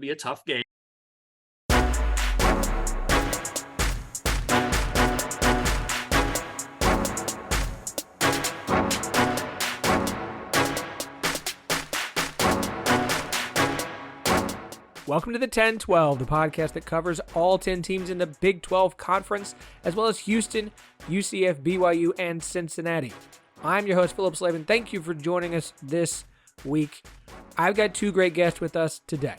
Be a tough game. Welcome to the 10-12, the podcast that covers all 10 teams in the Big 12 Conference, as well as Houston, UCF, BYU, and Cincinnati. I'm your host, Phillip, and thank you for joining us this week. I've got two great guests with us today.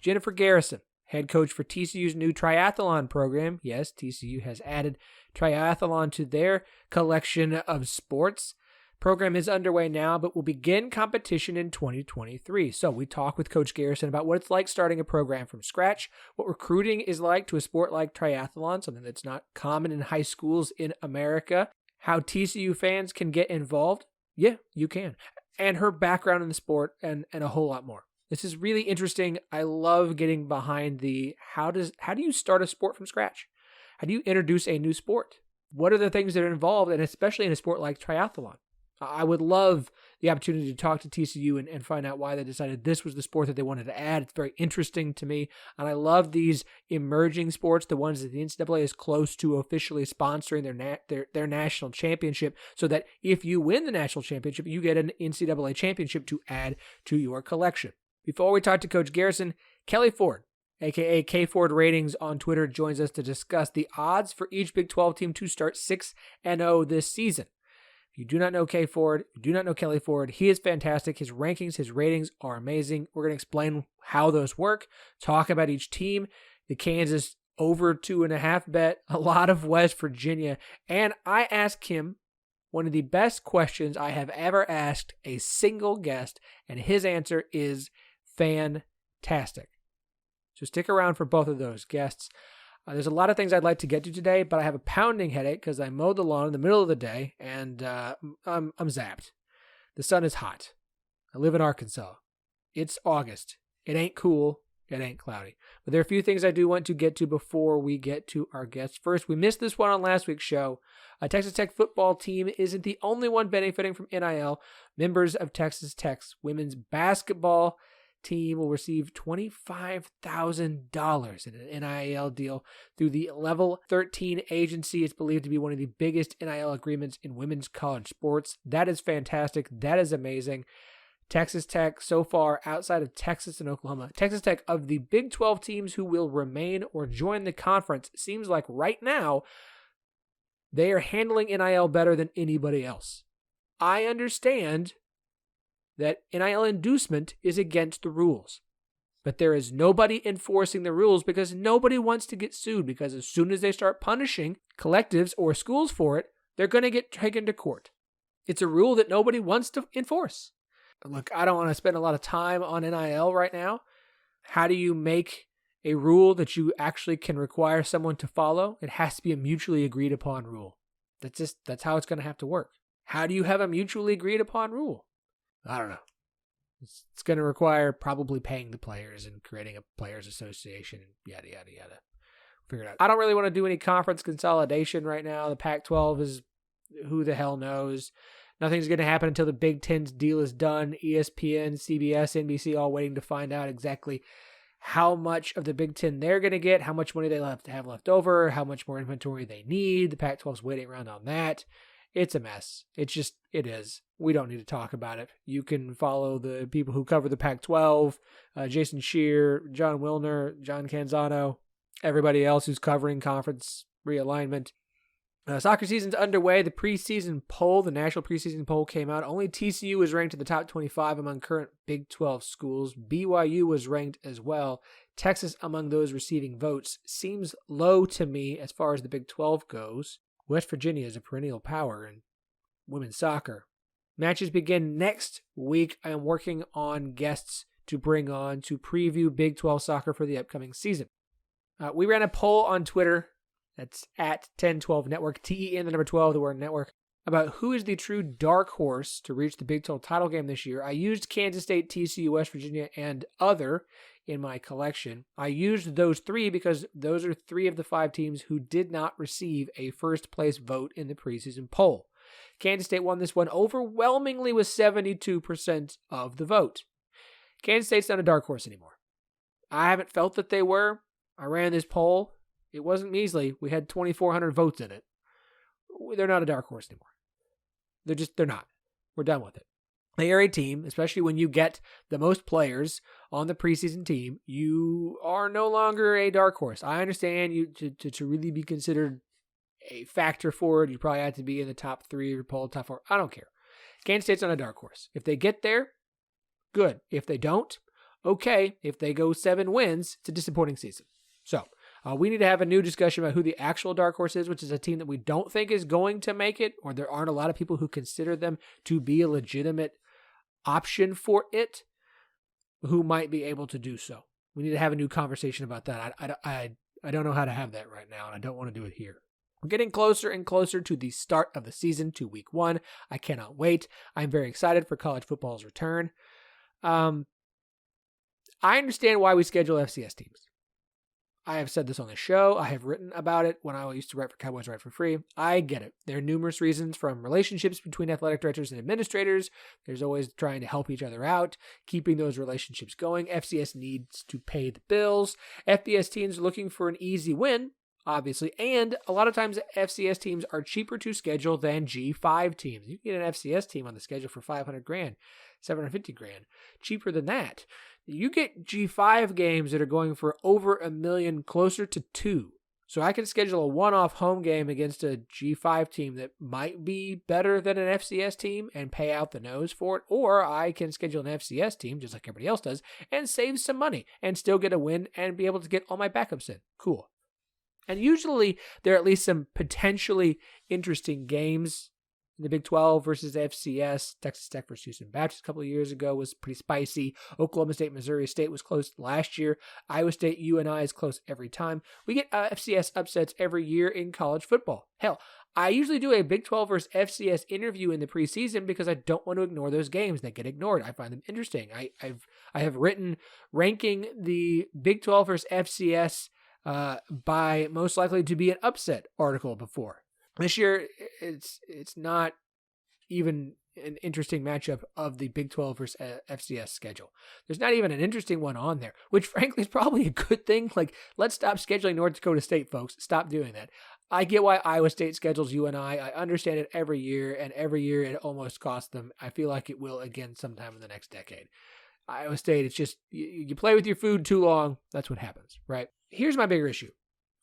Jennifer Garrison, head coach for TCU's new triathlon program. Yes, TCU has added triathlon to their collection of sports. Program is underway now, but will begin competition in 2023. So we talk with Coach Garrison about what it's like starting a program from scratch, what recruiting is like to a sport like triathlon, something that's not common in high schools in America, how TCU fans can get involved. Yeah, you can. And her background in the sport and a whole lot more. This is really interesting. I love getting behind the how do you start a sport from scratch? How do you introduce a new sport? What are the things that are involved, and especially in a sport like triathlon? I would love the opportunity to talk to TCU and find out why they decided this was the sport that they wanted to add. It's very interesting to me, and I love these emerging sports, the ones that the NCAA is close to officially sponsoring their national championship, so that if you win the national championship, you get an NCAA championship to add to your collection. Before we talk to Coach Garrison, Kelley Ford, a.k.a. K Ford Ratings on Twitter, joins us to discuss the odds for each Big 12 team to start 6-0 this season. If you do not know K Ford, you do not know Kelley Ford, he is fantastic. His rankings, his ratings are amazing. We're going to explain how those work, talk about each team, the Kansas over 2.5 bet, a lot of West Virginia, and I asked him one of the best questions I have ever asked a single guest, and his answer is fantastic. So stick around for both of those guests. There's a lot of things I'd like to get to today, but I have a pounding headache because I mowed the lawn in the middle of the day, and I'm zapped. The sun is hot. I live in Arkansas. It's August. It ain't cool. It ain't cloudy. But there are a few things I do want to get to before we get to our guests. First, we missed this one on last week's show. A Texas Tech football team isn't the only one benefiting from NIL. Members of Texas Tech's women's basketball team will receive $25,000 in an NIL deal through the Level 13 agency. It's believed to be one of the biggest NIL agreements in women's college sports. That is fantastic. That is amazing. Texas Tech, so far, outside of Texas and Oklahoma, Texas Tech, of the Big 12 teams who will remain or join the conference, seems like right now they are handling NIL better than anybody else. I understand that NIL inducement is against the rules. But there is nobody enforcing the rules because nobody wants to get sued, because as soon as they start punishing collectives or schools for it, they're going to get taken to court. It's a rule that nobody wants to enforce. Look, I don't want to spend a lot of time on NIL right now. How do you make a rule that you actually can require someone to follow? It has to be a mutually agreed upon rule. That's how it's going to have to work. How do you have a mutually agreed upon rule? I don't know. It's going to require probably paying the players and creating a players association and yada, yada, yada. Figure it out. I don't really want to do any conference consolidation right now. The Pac-12 is who the hell knows. Nothing's going to happen until the Big Ten's deal is done. ESPN, CBS, NBC all waiting to find out exactly how much of the Big Ten they're going to get, how much money they have left over, how much more inventory they need. The Pac-12's waiting around on that. It's a mess. It is. We don't need to talk about it. You can follow the people who cover the Pac-12, Jason Scheer, John Wilner, John Canzano, everybody else who's covering conference realignment. Soccer season's underway. The preseason poll, the national preseason poll came out. Only TCU was ranked in the top 25 among current Big 12 schools. BYU was ranked as well. Texas, among those receiving votes, seems low to me as far as the Big 12 goes. West Virginia is a perennial power in women's soccer. Matches begin next week. I am working on guests to bring on to preview Big 12 soccer for the upcoming season. We ran a poll on Twitter, that's at 1012 Network, TEN, the number 12, the word network, about who is the true dark horse to reach the Big 12 title game this year. I used Kansas State, TCU, West Virginia, and other in my collection. I used those three because those are three of the five teams who did not receive a first place vote in the preseason poll. Kansas State won this one overwhelmingly with 72% of the vote. Kansas State's not a dark horse anymore. I haven't felt that they were. I ran this poll. It wasn't measly. We had 2,400 votes in it. They're not a dark horse anymore. They're not. We're done with it. They are a team, especially when you get the most players on the preseason team. You are no longer a dark horse. I understand you to really be considered a factor for it. You probably have to be in the top 3 or poll top 4. I don't care. Kansas State's not a dark horse. If they get there, good. If they don't, okay. If they go 7 wins, it's a disappointing season. So we need to have a new discussion about who the actual dark horse is, which is a team that we don't think is going to make it, or there aren't a lot of people who consider them to be a legitimate option for it, who might be able to do so. We need to have a new conversation about that. I don't know how to have that right now, and I don't want to do it here. We're getting closer and closer to the start of the season, to week 1. I cannot wait. I'm very excited for college football's return. I understand why we schedule FCS teams. I have said this on the show. I have written about it when I used to write for Cowboys Write for Free. I get it. There are numerous reasons, from relationships between athletic directors and administrators. There's always trying to help each other out, keeping those relationships going. FCS needs to pay the bills. FBS teams are looking for an easy win, obviously, and a lot of times FCS teams are cheaper to schedule than G5 teams. You can get an FCS team on the schedule for $500,000, $750,000, cheaper than that. You get G5 games that are going for over $1 million, closer to $2 million. So I can schedule a one-off home game against a G5 team that might be better than an FCS team and pay out the nose for it, or I can schedule an FCS team, just like everybody else does, and save some money and still get a win and be able to get all my backups in. Cool. And usually there are at least some potentially interesting games. The Big 12 versus FCS, Texas Tech versus Houston Baptist a couple of years ago was pretty spicy. Oklahoma State, Missouri State was close last year. Iowa State, UNI is close every time. We get FCS upsets every year in college football. Hell, I usually do a Big 12 versus FCS interview in the preseason because I don't want to ignore those games that get ignored. I find them interesting. I have written ranking the Big 12 versus FCS by most likely to be an upset article before. This year, it's not even an interesting matchup of the Big 12 versus FCS schedule. There's not even an interesting one on there, which frankly is probably a good thing. Like, let's stop scheduling North Dakota State, folks. Stop doing that. I get why Iowa State schedules UNI. I understand it every year, and every year it almost costs them. I feel like it will again sometime in the next decade. Iowa State, it's just, you play with your food too long, that's what happens, right? Here's my bigger issue.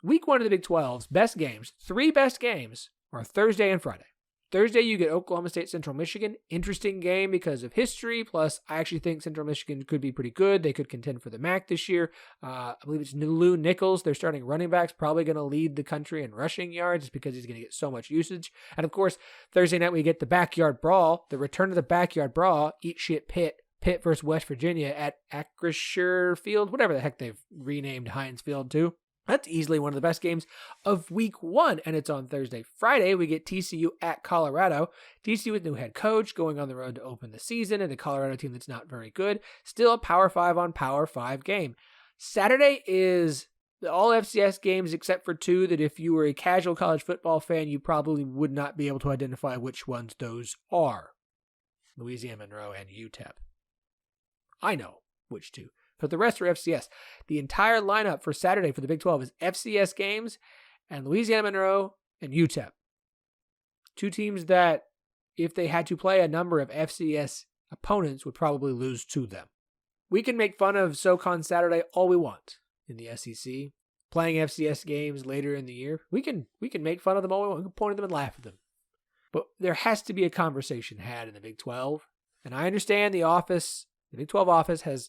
Week 1 of the Big 12's best games, 3 best games, are Thursday and Friday. Thursday, you get Oklahoma State, Central Michigan. Interesting game because of history. Plus, I actually think Central Michigan could be pretty good. They could contend for the MAC this year. I believe it's Lou Nichols. They're starting running backs, probably going to lead the country in rushing yards just because he's going to get so much usage. And of course, Thursday night, we get the backyard brawl, the return of the backyard brawl, eat shit Pitt versus West Virginia at Acrisure Field, whatever the heck they've renamed Heinz Field to. That's easily one of the best games of week 1, and it's on Thursday. Friday, we get TCU at Colorado. TCU with new head coach, going on the road to open the season, and a Colorado team that's not very good. Still a Power 5 on Power 5 game. Saturday is all FCS games except for 2 that if you were a casual college football fan, you probably would not be able to identify which ones those are. Louisiana Monroe and UTEP. I know which 2. But the rest are FCS. The entire lineup for Saturday for the Big 12 is FCS games and Louisiana Monroe and UTEP. 2 teams that, if they had to play a number of FCS opponents, would probably lose to them. We can make fun of SoCon Saturday all we want in the SEC. Playing FCS games later in the year, we can make fun of them all we want. We can point at them and laugh at them. But there has to be a conversation had in the Big 12. And I understand the Big 12 office has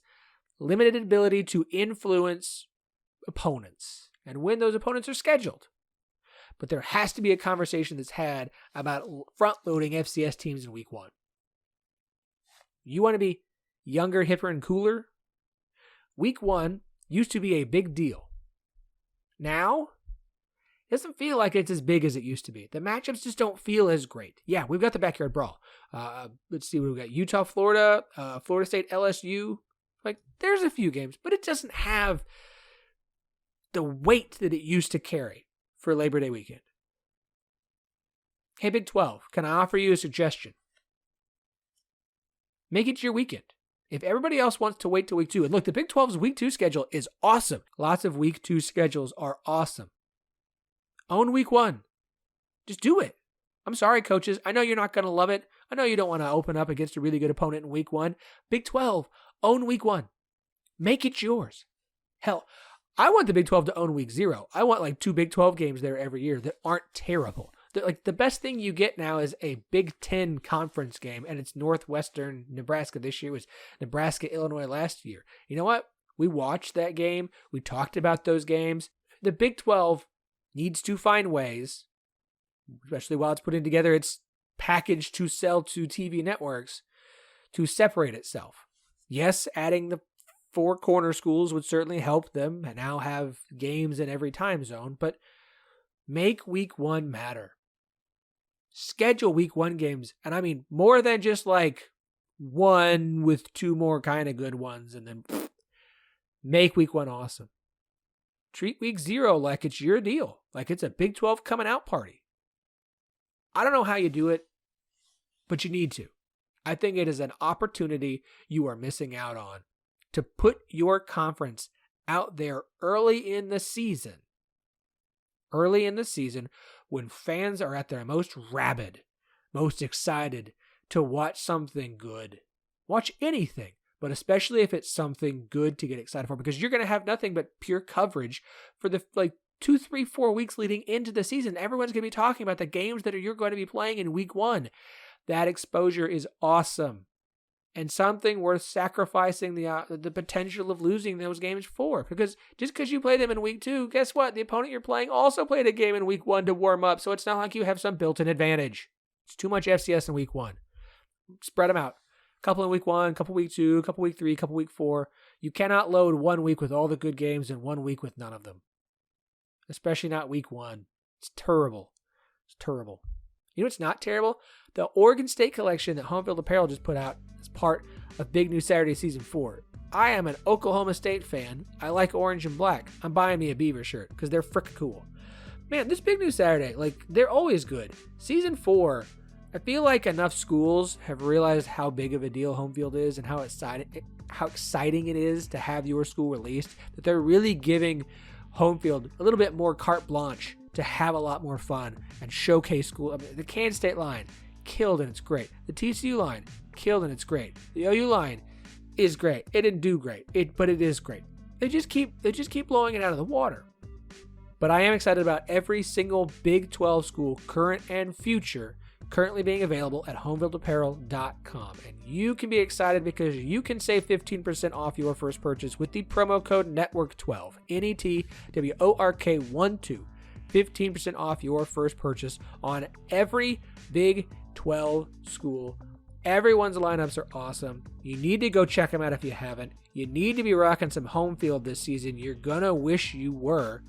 limited ability to influence opponents and when those opponents are scheduled. But there has to be a conversation that's had about front-loading FCS teams in week 1. You want to be younger, hipper, and cooler? Week 1 used to be a big deal. Now, it doesn't feel like it's as big as it used to be. The matchups just don't feel as great. Yeah, we've got the backyard brawl. Let's see what we've got. Utah, Florida, Florida State, LSU. Like, there's a few games, but it doesn't have the weight that it used to carry for Labor Day weekend. Hey, Big 12, can I offer you a suggestion? Make it your weekend. If everybody else wants to wait till week 2, and look, the Big 12's week 2 schedule is awesome. Lots of week 2 schedules are awesome. Own week 1. Just do it. I'm sorry, coaches. I know you're not going to love it. I know you don't want to open up against a really good opponent in week 1. Big 12, own week 1. Make it yours. Hell, I want the Big 12 to own week 0. I want like 2 Big 12 games there every year that aren't terrible. Like the best thing you get now is a Big 10 conference game, and it's Northwestern Nebraska this year. It was Nebraska, Illinois last year. You know what? We watched that game. We talked about those games. The Big 12 needs to find ways, especially while it's putting together its package to sell to TV networks, to separate itself. Yes, adding the 4 corner schools would certainly help them and now have games in every time zone, but make week 1 matter. Schedule week 1 games, and I mean more than just like 1 with 2 more kind of good ones, and then make week 1 awesome. Treat week 0 like it's your deal, like it's a Big 12 coming out party. I don't know how you do it, but you need to. I think it is an opportunity you are missing out on to put your conference out there early in the season. Early in the season, when fans are at their most rabid, most excited to watch something good. Watch anything, but especially if it's something good to get excited for, because you're going to have nothing but pure coverage for the 2, 3, 4 weeks leading into the season. Everyone's going to be talking about the games that you're going to be playing in week 1. That exposure is awesome and something worth sacrificing the potential of losing those games for. Because just because you play them in week 2, guess what? The opponent you're playing also played a game in week 1 to warm up, so it's not like you have some built-in advantage. It's too much FCS in week 1. Spread them out. A couple in week 1, a couple week 2, a couple week 3, a couple week 4. You cannot load 1 week with all the good games and 1 week with none of them. Especially not week 1. It's terrible. It's terrible. You know what's not terrible? The Oregon State collection that Home Field Apparel just put out as part of Big New Saturday Season 4. I am an Oklahoma State fan. I like orange and black. I'm buying me a Beaver shirt because they're frickin' cool. Man, this Big New Saturday, they're always good. Season 4, I feel like enough schools have realized how big of a deal home field is and how exciting it is to have your school released, that they're really giving home field a little bit more carte blanche to have a lot more fun and showcase school. I mean, the Kansas State line, killed and it's great. The TCU line, killed and it's great. The OU line is great. It didn't do great, but it is great. They just keep blowing it out of the water. But I am excited about every single Big 12 school, current and future, currently being available at homefieldapparel.com. And you can be excited because you can save 15% off your first purchase with the promo code NETWORK12, NETWORK12, 15% off your first purchase on every Big 12 school. Everyone's lineups are awesome. You need to go check them out if you haven't. You need to be rocking some home field this season. You're gonna wish you were.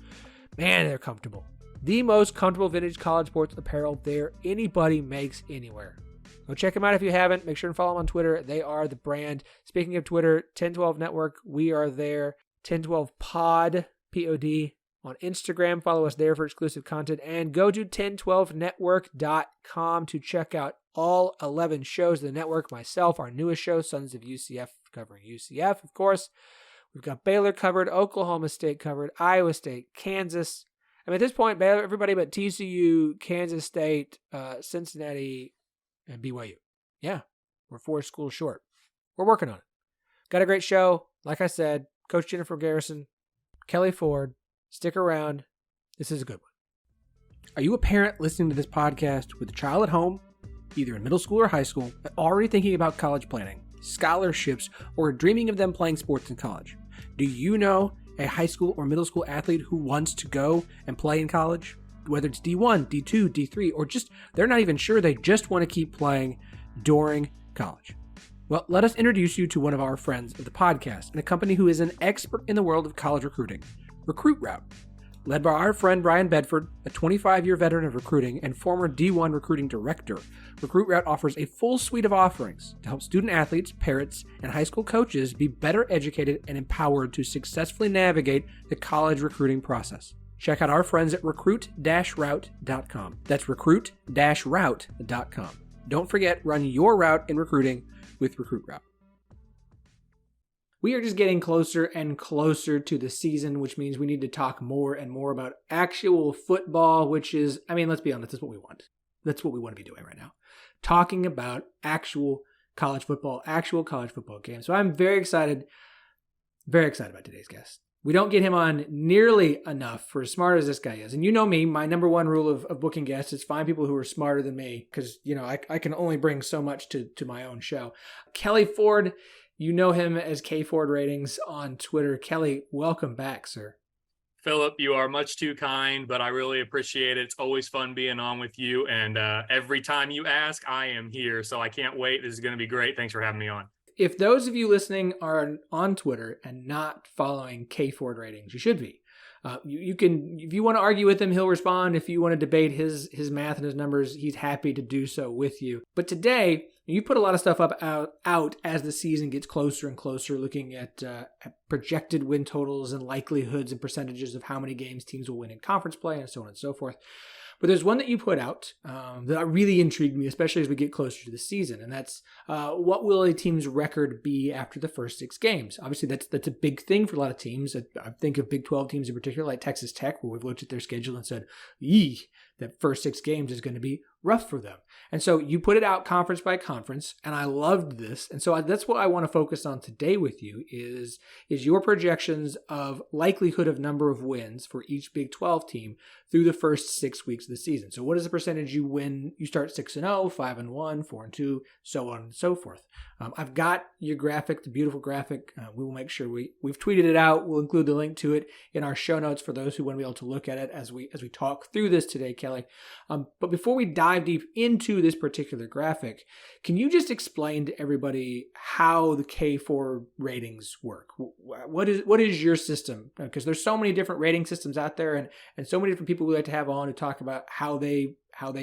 Man, they're comfortable. The most comfortable vintage college sports apparel there anybody makes anywhere. Go check them out if you haven't. Make sure to follow them on Twitter. They are the brand. Speaking of Twitter, 1012 Network, we are there. 1012 Pod, P-O-D, on Instagram. Follow us there for exclusive content. And go to 1012network.com to check out all 11 shows of the network. Myself, our newest show, Sons of UCF, covering UCF, of course. We've got Baylor covered, Oklahoma State covered, Iowa State, Kansas. I mean, at this point, Baylor, everybody but TCU, Kansas State, Cincinnati, and BYU. Yeah, we're 4 schools short. We're working on it. Got a great show. Like I said, Coach Jennifer Garrison, Kelley Ford. Stick around. This is a good one. Are you a parent listening to this podcast with a child at home, either in middle school or high school, but already thinking about college planning, scholarships, or dreaming of them playing sports in college? Do you know a high school or middle school athlete who wants to go and play in college? Whether it's D1, D2, D3, or just they're not even sure, they just want to keep playing during college. Well, let us introduce you to one of our friends of the podcast and a company who is an expert in the world of college recruiting, Recruit Route. Led by our friend Brian Bedford, a 25-year veteran of recruiting and former D1 recruiting director, Recruit Route offers a full suite of offerings to help student athletes, parents, and high school coaches be better educated and empowered to successfully navigate the college recruiting process. Check out our friends at recruit-route.com. That's recruit-route.com. Don't forget, run your route in recruiting with Recruit Route. We are just getting closer and closer to the season, which means we need to talk more and more about actual football, which is, I mean, let's be honest, that's what we want. That's what we want to be doing right now. Talking about actual college football games. So I'm very excited about today's guest. We don't get him on nearly enough for as smart as this guy is. And you know me, my number one rule of booking guests is find people who are smarter than me because, I can only bring so much to my own show. Kelley Ford, you know him as K Ford Ratings on Twitter. Kelley, welcome back, sir. Phillip, you are much too kind, but I really appreciate it. It's always fun being on with you. And every time you ask, I am here. So I can't wait. This is going to be great. Thanks for having me on. If those of you listening are on Twitter and not following K Ford Ratings, you should be. You can, if you want to argue with him, he'll respond. If you want to debate his math and his numbers, he's happy to do so with you. But today, you put a lot of stuff out as the season gets closer and closer, looking at projected win totals and likelihoods and percentages of how many games teams will win in conference play and so on and so forth. But there's one that you put out that really intrigued me, especially as we get closer to the season, and that's what will a team's record be after the first 6 games? Obviously, that's a big thing for a lot of teams. I think of Big 12 teams in particular, like Texas Tech, where we've looked at their schedule and said, that first 6 games is going to be rough for them. And so you put it out conference by conference, and I loved this. And so that's what I want to focus on today with you is your projections of likelihood of number of wins for each Big 12 team through the first 6 weeks of the season. So what is the percentage you win? You start 6-0, 5-1, 4-2, so on and so forth. I've got your graphic, the beautiful graphic. We will make sure we've tweeted it out. We'll include the link to it in our show notes for those who want to be able to look at it as we talk through this today, Kelley. But before we dive deep into this particular graphic, can you just explain to everybody how the K4 ratings work? What is your system? Because there's so many different rating systems out there, and so many different people we like to have on to talk about how they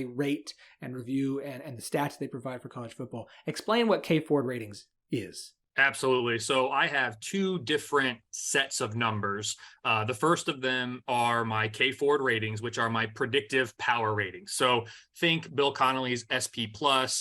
rate and review and the stats they provide for college football. Explain what K Ford Ratings is. Absolutely. So I have 2 different sets of numbers. The first of them are my K Ford ratings, which are my predictive power ratings. So think Bill Connolly's SP+,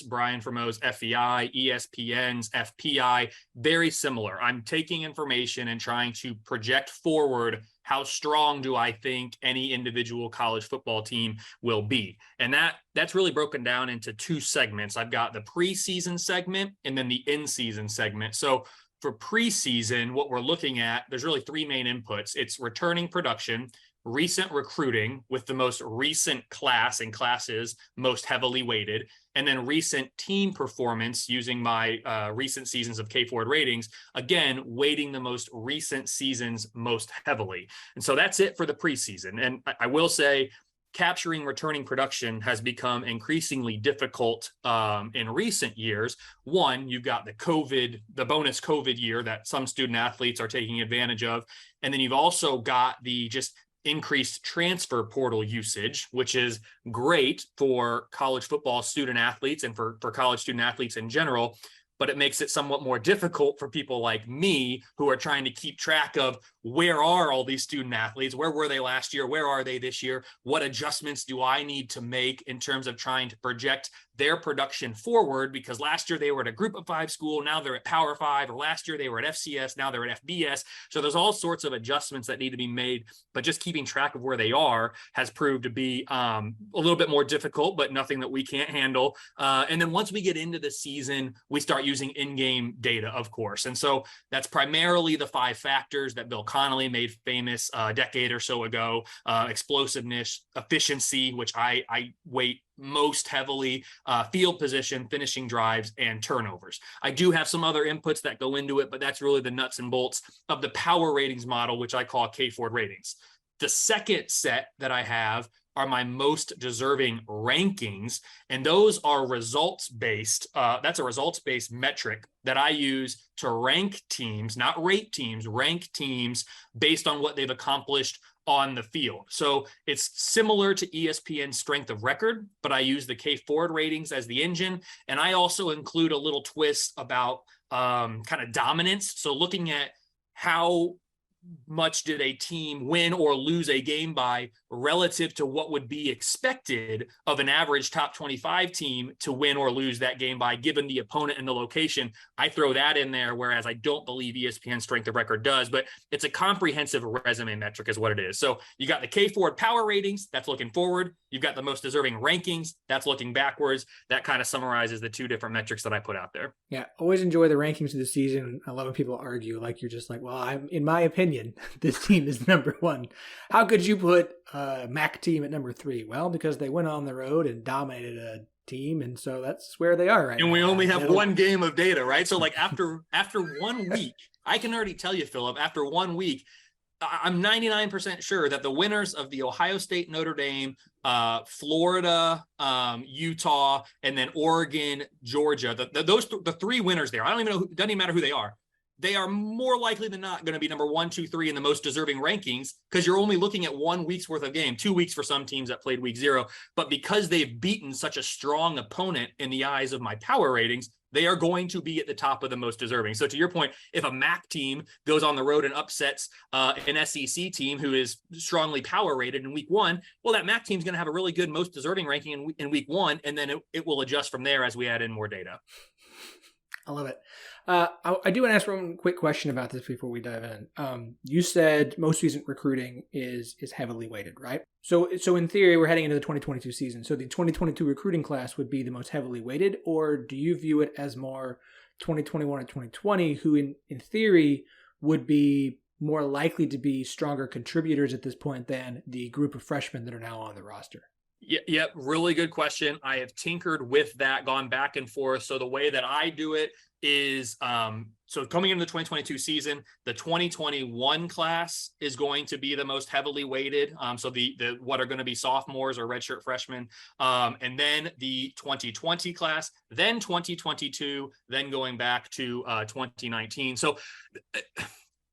Brian Fremeau's FEI, ESPN's FPI, very similar. I'm taking information and trying to project forward how strong do I think any individual college football team will be. And that's really broken down into 2 segments. I've got the preseason segment and then the in-season segment. So for preseason, what we're looking at, there's really 3 main inputs. It's returning production, recent recruiting with the most recent class and classes most heavily weighted, and then recent team performance using my recent seasons of K Ford ratings, again, weighting the most recent seasons most heavily. And so that's it for the preseason. And I will say, capturing returning production has become increasingly difficult in recent years. One, you've got the bonus COVID year that some student athletes are taking advantage of. And then you've also got the just increased transfer portal usage, which is great for college football student athletes and for college student athletes in general. But it makes it somewhat more difficult for people like me who are trying to keep track of where are all these student athletes? Where were they last year? Where are they this year? What adjustments do I need to make in terms of trying to project their production forward? Because last year they were at a group of 5 school, now they're at Power 5, or last year they were at FCS, now they're at FBS. So there's all sorts of adjustments that need to be made, but just keeping track of where they are has proved to be a little bit more difficult, but nothing that we can't handle. And then once we get into the season, we start using in-game data, of course. And so that's primarily the 5 factors that Bill Connolly made famous a decade or so ago: explosiveness, efficiency, which I weight most heavily, field position, finishing drives, and turnovers. I do have some other inputs that go into it, but that's really the nuts and bolts of the power ratings model, which I call K Ford ratings. The second set that I have are my most deserving rankings, and those are results-based. That's a results-based metric that I use to rank teams, not rate teams, rank teams based on what they've accomplished on the field. So it's similar to ESPN's strength of record, but I use the K Ford ratings as the engine. And I also include a little twist about kind of dominance. So looking at how much did a team win or lose a game by relative to what would be expected of an average top 25 team to win or lose that game by, given the opponent and the location. I throw that in there, whereas I don't believe ESPN Strength of Record does, but it's a comprehensive resume metric is what it is. So you got the Kelley Ford power ratings, that's looking forward. You've got the most deserving rankings, that's looking backwards. That kind of summarizes the two different metrics that I put out there. Yeah, always enjoy the rankings of the season. I love when people argue, like you're just like, well, in my opinion, this team is number one. How could you put a MAC team at number 3? Well, because they went on the road and dominated a team, and so that's where they are right now. And we only have one game of data, right? So like after 1 week, I can already tell you, Phillip, after 1 week, I'm 99% sure that the winners of the Ohio State, Notre Dame, Florida, Utah, and then Oregon, Georgia, the 3 winners there, I don't even know, it doesn't even matter who they are. They are more likely than not going to be number 1, 2, 3 in the most deserving rankings, because you're only looking at 1 week's worth of game, 2 weeks for some teams that played week 0. But because they've beaten such a strong opponent in the eyes of my power ratings, they are going to be at the top of the most deserving. So to your point, if a MAC team goes on the road and upsets an SEC team who is strongly power rated in week 1, well, that MAC team is going to have a really good most deserving ranking in week 1, and then it will adjust from there as we add in more data. I love it. I do want to ask one quick question about this before we dive in. You said most recent recruiting is heavily weighted, right? So in theory, we're heading into the 2022 season. So the 2022 recruiting class would be the most heavily weighted, or do you view it as more 2021 and 2020, who in theory would be more likely to be stronger contributors at this point than the group of freshmen that are now on the roster? Yep, really good question. I have tinkered with that, gone back and forth. So the way that I do it is, so coming into the 2022 season, the 2021 class is going to be the most heavily weighted. So the what are going to be sophomores or redshirt freshmen, and then the 2020 class, then 2022, then going back to 2019. So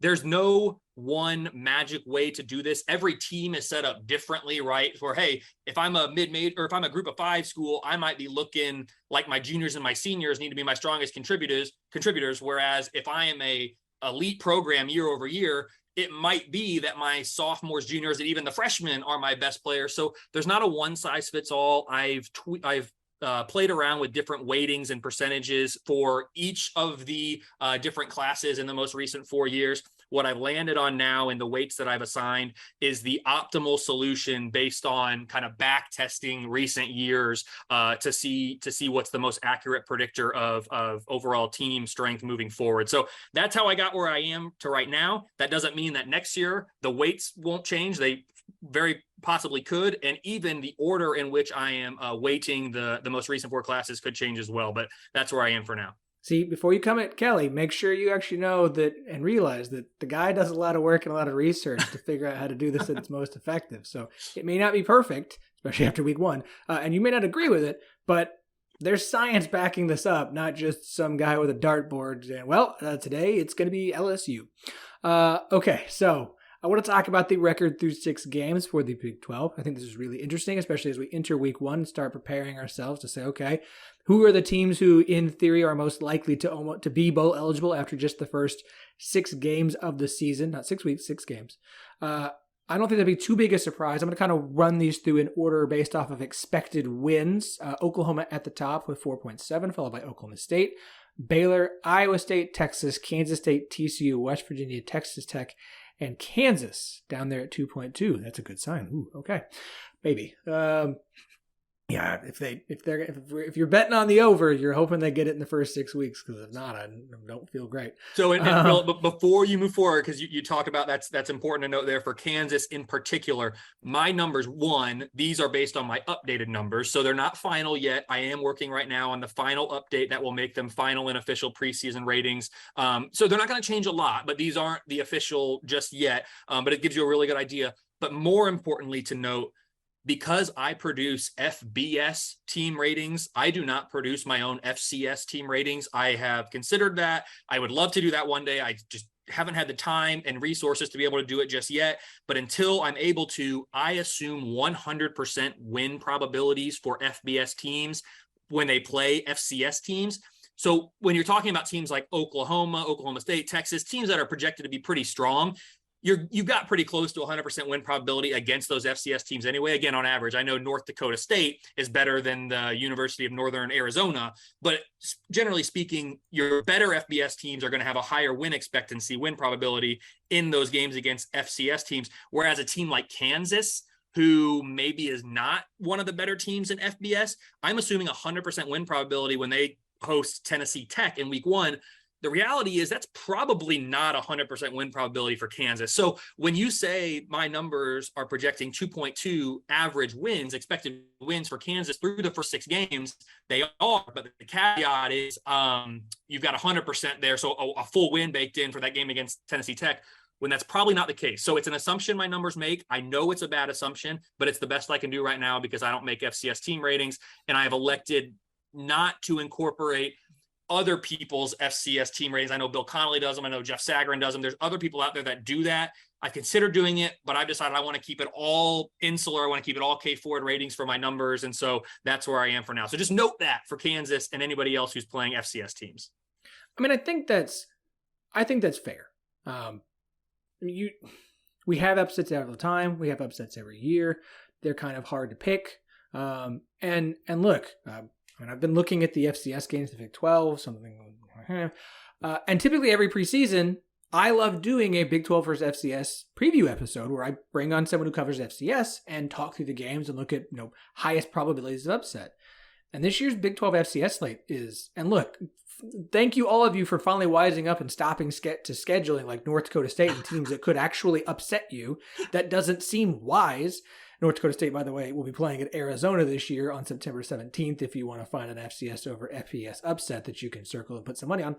there's no one magic way to do this. Every team is set up differently, right? For, hey, if I'm a mid-major or if I'm a group of 5 school, I might be looking like my juniors and my seniors need to be my strongest contributors. Whereas if I am a elite program year over year, it might be that my sophomores, juniors, and even the freshmen are my best players. So there's not a one size fits all. I've played around with different weightings and percentages for each of the different classes in the most recent 4 years. What I've landed on now and the weights that I've assigned is the optimal solution based on kind of back testing recent years to see what's the most accurate predictor of overall team strength moving forward. So that's how I got where I am to right now. That doesn't mean that next year the weights won't change. They very possibly could, and even the order in which I am weighting the most recent 4 classes could change as well, but that's where I am for now. See, before you come at Kelley, make sure you actually know that and realize that the guy does a lot of work and a lot of research to figure out how to do this at its most effective. So it may not be perfect, especially after week 1, and you may not agree with it, but there's science backing this up, not just some guy with a dartboard saying, well, today it's going to be LSU. Okay, so I want to talk about the record through 6 games for the Big 12. I think this is really interesting, especially as we enter week 1 and start preparing ourselves to say, okay, who are the teams who, in theory, are most likely to be bowl eligible after just the first 6 games of the season? Not 6 weeks, 6 games. I don't think that'd be too big a surprise. I'm going to kind of run these through in order based off of expected wins. Oklahoma at the top with 4.7, followed by Oklahoma State, Baylor, Iowa State, Texas, Kansas State, TCU, West Virginia, Texas Tech, and Kansas down there at 2.2. That's a good sign. Ooh, okay, maybe. Yeah, if you're betting on the over, you're hoping they get it in the first 6 weeks, because if not, I don't feel great. So, and Phil, but before you move forward, because you talk about that's important to note there for Kansas in particular. My numbers, these are based on my updated numbers, so they're not final yet. I am working right now on the final update that will make them final and official preseason ratings. So they're not going to change a lot, but these aren't the official just yet. But it gives you a really good idea. But more importantly to note, because I produce FBS team ratings, I do not produce my own FCS team ratings. I have considered that. I would love to do that one day. I just haven't had the time and resources to be able to do it just yet. But until I'm able to, I assume 100% win probabilities for FBS teams when they play FCS teams. So when you're talking about teams like Oklahoma, Oklahoma State, Texas, teams that are projected to be pretty strong, you got pretty close to 100% win probability against those FCS teams anyway. Again, on average, I know North Dakota State is better than the University of Northern Arizona, but generally speaking, your better FBS teams are going to have a higher win expectancy, win probability in those games against FCS teams. Whereas a team like Kansas, who maybe is not one of the better teams in FBS, I'm assuming 100% win probability when they host Tennessee Tech in week 1. The reality is that's probably not 100% win probability for Kansas. So when you say my numbers are projecting 2.2 average wins, expected wins for Kansas through the first 6 games, they are. But the caveat is you've got 100% there. So a full win baked in for that game against Tennessee Tech, when that's probably not the case. So it's an assumption my numbers make. I know it's a bad assumption, but it's the best I can do right now because I don't make FCS team ratings. And I have elected not to incorporate other people's FCS team ratings. I know Bill Connolly does them. I know Jeff Sagarin does them. There's other people out there that do that. I consider doing it, but I've decided I want to keep it all insular. I want to keep it all Kelley Ford ratings for my numbers. And so that's where I am for now. So just note that for Kansas and anybody else who's playing FCS teams. I mean, I think that's fair. We have upsets all the time. We have upsets every year. They're kind of hard to pick. And look, I've been looking at the FCS games, the Big 12, something, and typically every preseason, I love doing a Big 12 versus FCS preview episode where I bring on someone who covers FCS and talk through the games and look at, highest probabilities of upset. And this year's Big 12 FCS slate is, and look, thank you all of you for finally wising up and stopping to scheduling like North Dakota State and teams that could actually upset you. That doesn't seem wise. North Dakota State, by the way, will be playing at Arizona this year on September 17th if you want to find an FCS over FBS upset that you can circle and put some money on.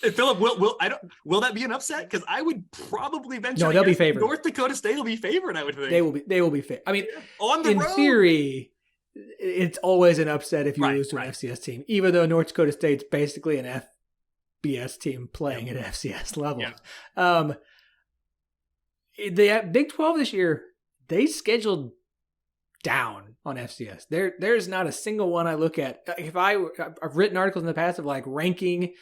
Phillip, will that be an upset? Because I would probably venture. No, they'll be favored. North Dakota State will be favored, I would think. They will be favored. I mean, on the in road. theory, it's always an upset if you lose to an right. FCS team, even though North Dakota State's basically an FBS team playing at FCS level. Yeah. The Big 12 this year, they scheduled down on FCS. There's not a single one I look at. I've written articles in the past of like ranking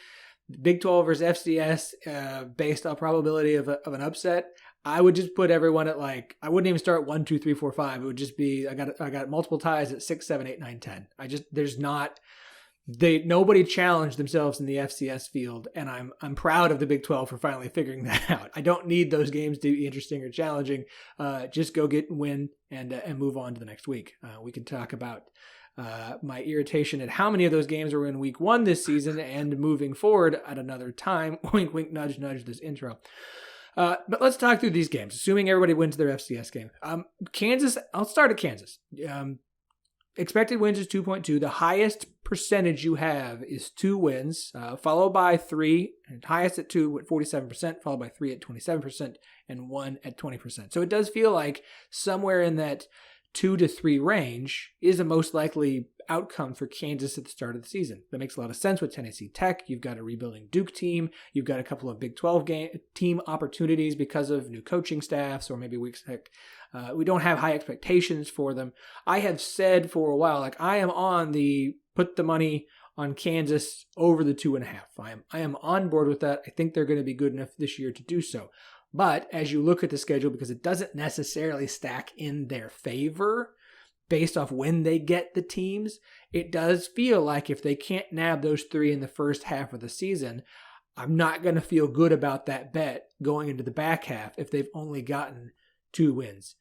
Big 12 versus FCS based on probability of an upset. I would just put everyone at like, I wouldn't even start 1, 2, 3, 4, 5. It would just be, I got multiple ties at 6, 7, 8, 9, 10. Nobody challenged themselves in the FCS field, and I'm proud of the Big 12 for finally figuring that out. I don't need those games to be interesting or challenging. Just go get and win and move on to the next week. We can talk about my irritation at how many of those games were in week 1 this season and moving forward at another time. Wink, wink, nudge, nudge this intro. But let's talk through these games, assuming everybody wins their FCS game. Kansas, I'll start at Kansas. Expected wins is 2.2. The highest percentage you have is 2 wins, followed by 3, and highest at 2 at 47%, followed by 3 at 27%, and 1 at 20%. So it does feel like somewhere in that 2 to 3 range is a most likely outcome for Kansas at the start of the season. That makes a lot of sense with Tennessee Tech. You've got a rebuilding Duke team. You've got a couple of Big 12 team opportunities because of new coaching staffs, or maybe we don't have high expectations for them. I have said for a while, like I am on the put the money on Kansas over the 2.5. I am on board with that. I think they're going to be good enough this year to do so. But as you look at the schedule, because it doesn't necessarily stack in their favor based off when they get the teams, it does feel like if they can't nab those 3 in the first half of the season, I'm not going to feel good about that bet going into the back half if they've only gotten 2 wins.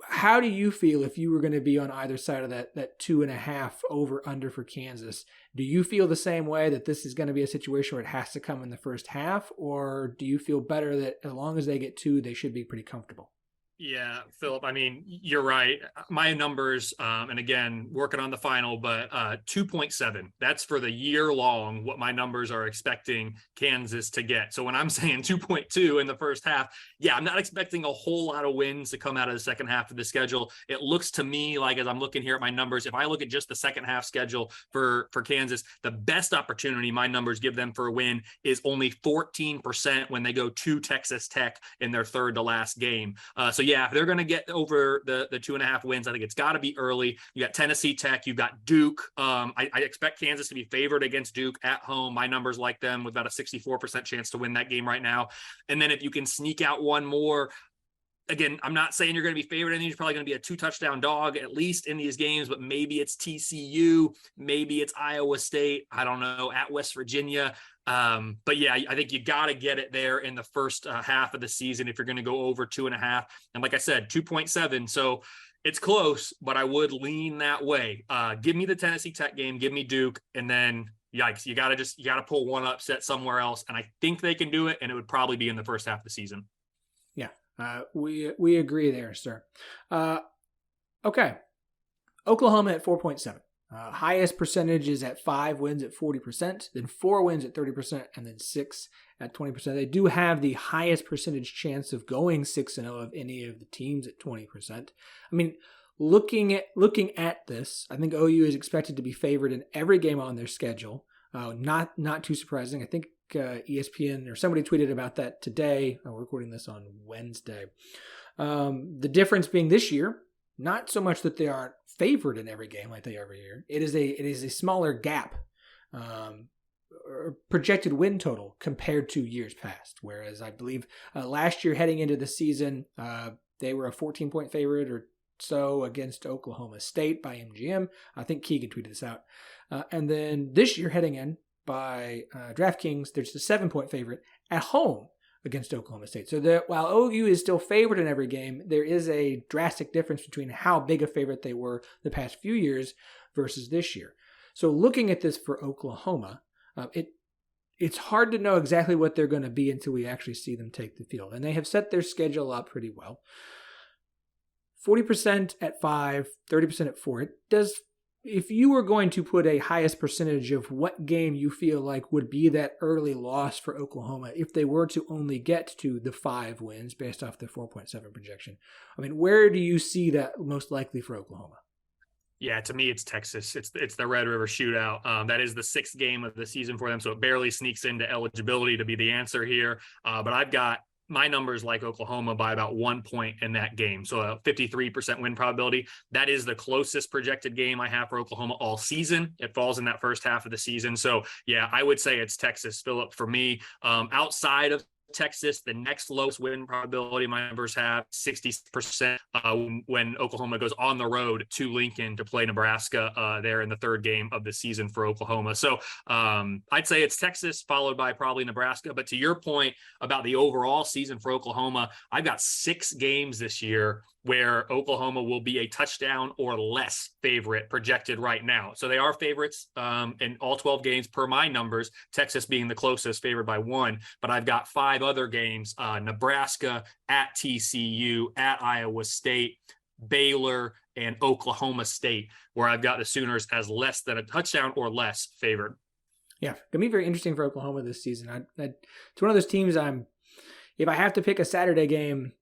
How do you feel if you were going to be on either side of that 2.5 over under for Kansas? Do you feel the same way that this is going to be a situation where it has to come in the first half, or do you feel better that as long as they get 2, they should be pretty comfortable? Yeah, Phillip, I mean, you're right. My numbers, and again, working on the final, but 2.7, that's for the year long, what my numbers are expecting Kansas to get. So when I'm saying 2.2 in the first half, yeah, I'm not expecting a whole lot of wins to come out of the second half of the schedule. It looks to me like, as I'm looking here at my numbers, if I look at just the second half schedule for Kansas, the best opportunity my numbers give them for a win is only 14% when they go to Texas Tech in their third to last game. So yeah, if they're going to get over the 2.5 wins, I think it's got to be early. You got Tennessee Tech, you've got Duke. I expect Kansas to be favored against Duke at home. My numbers like them with about a 64% chance to win that game right now. And then if you can sneak out one more, again, I'm not saying you're going to be favored. I think you're probably going to be a 2-touchdown dog, at least in these games, but maybe it's TCU, maybe it's Iowa State, I don't know, at West Virginia. But yeah, I think you got to get it there in the first half of the season if you're going to go over 2.5. And like I said, 2.7. So it's close, but I would lean that way. Give me the Tennessee Tech game, give me Duke, and then yikes, you got to pull one upset somewhere else. And I think they can do it, and it would probably be in the first half of the season. Yeah. We agree there, sir. Okay. Oklahoma at 4.7. Highest percentage is at 5 wins at 40%, then 4 wins at 30%, and then 6 at 20%. They do have the highest percentage chance of going 6-0 of any of the teams at 20%. I mean, looking at this, I think OU is expected to be favored in every game on their schedule. Not too surprising. I think ESPN or somebody tweeted about that today. We're recording this on Wednesday. The difference being this year, not so much that they aren't favored in every game like they are every year. It is a smaller gap, or projected win total compared to years past. Whereas I believe last year heading into the season, they were a 14-point favorite or so against Oklahoma State by MGM. I think Keegan tweeted this out. And then this year heading in by DraftKings, there's a 7-point favorite at home against Oklahoma State. So while OU is still favored in every game, there is a drastic difference between how big a favorite they were the past few years versus this year. So looking at this for Oklahoma, it's hard to know exactly what they're going to be until we actually see them take the field. And they have set their schedule up pretty well. 40% at 5, 30% at 4. It does. If you were going to put a highest percentage of what game you feel like would be that early loss for Oklahoma if they were to only get to the 5 wins based off the 4.7 projection, I mean, where do you see that most likely for Oklahoma? Yeah, to me, it's Texas. It's the Red River Shootout. That is the 6th game of the season for them, so it barely sneaks into eligibility to be the answer here. But I've got my numbers like Oklahoma by about 1 point in that game. So a 53% win probability. That is the closest projected game I have for Oklahoma all season. It falls in that first half of the season. So yeah, I would say it's Texas, Phillip, for me. Outside of Texas, the next lowest win probability my numbers have 60% when Oklahoma goes on the road to Lincoln to play Nebraska there in the 3rd game of the season for Oklahoma. So I'd say it's Texas followed by probably Nebraska. But to your point about the overall season for Oklahoma, I've got 6 games this year where Oklahoma will be a touchdown or less favorite projected right now. So they are favorites in all 12 games per my numbers, Texas being the closest, favored by 1. But I've got 5 other games, Nebraska, at TCU, at Iowa State, Baylor, and Oklahoma State, where I've got the Sooners as less than a touchdown or less favored. Yeah, going to be very interesting for Oklahoma this season. It's one of those teams if I have to pick a Saturday game,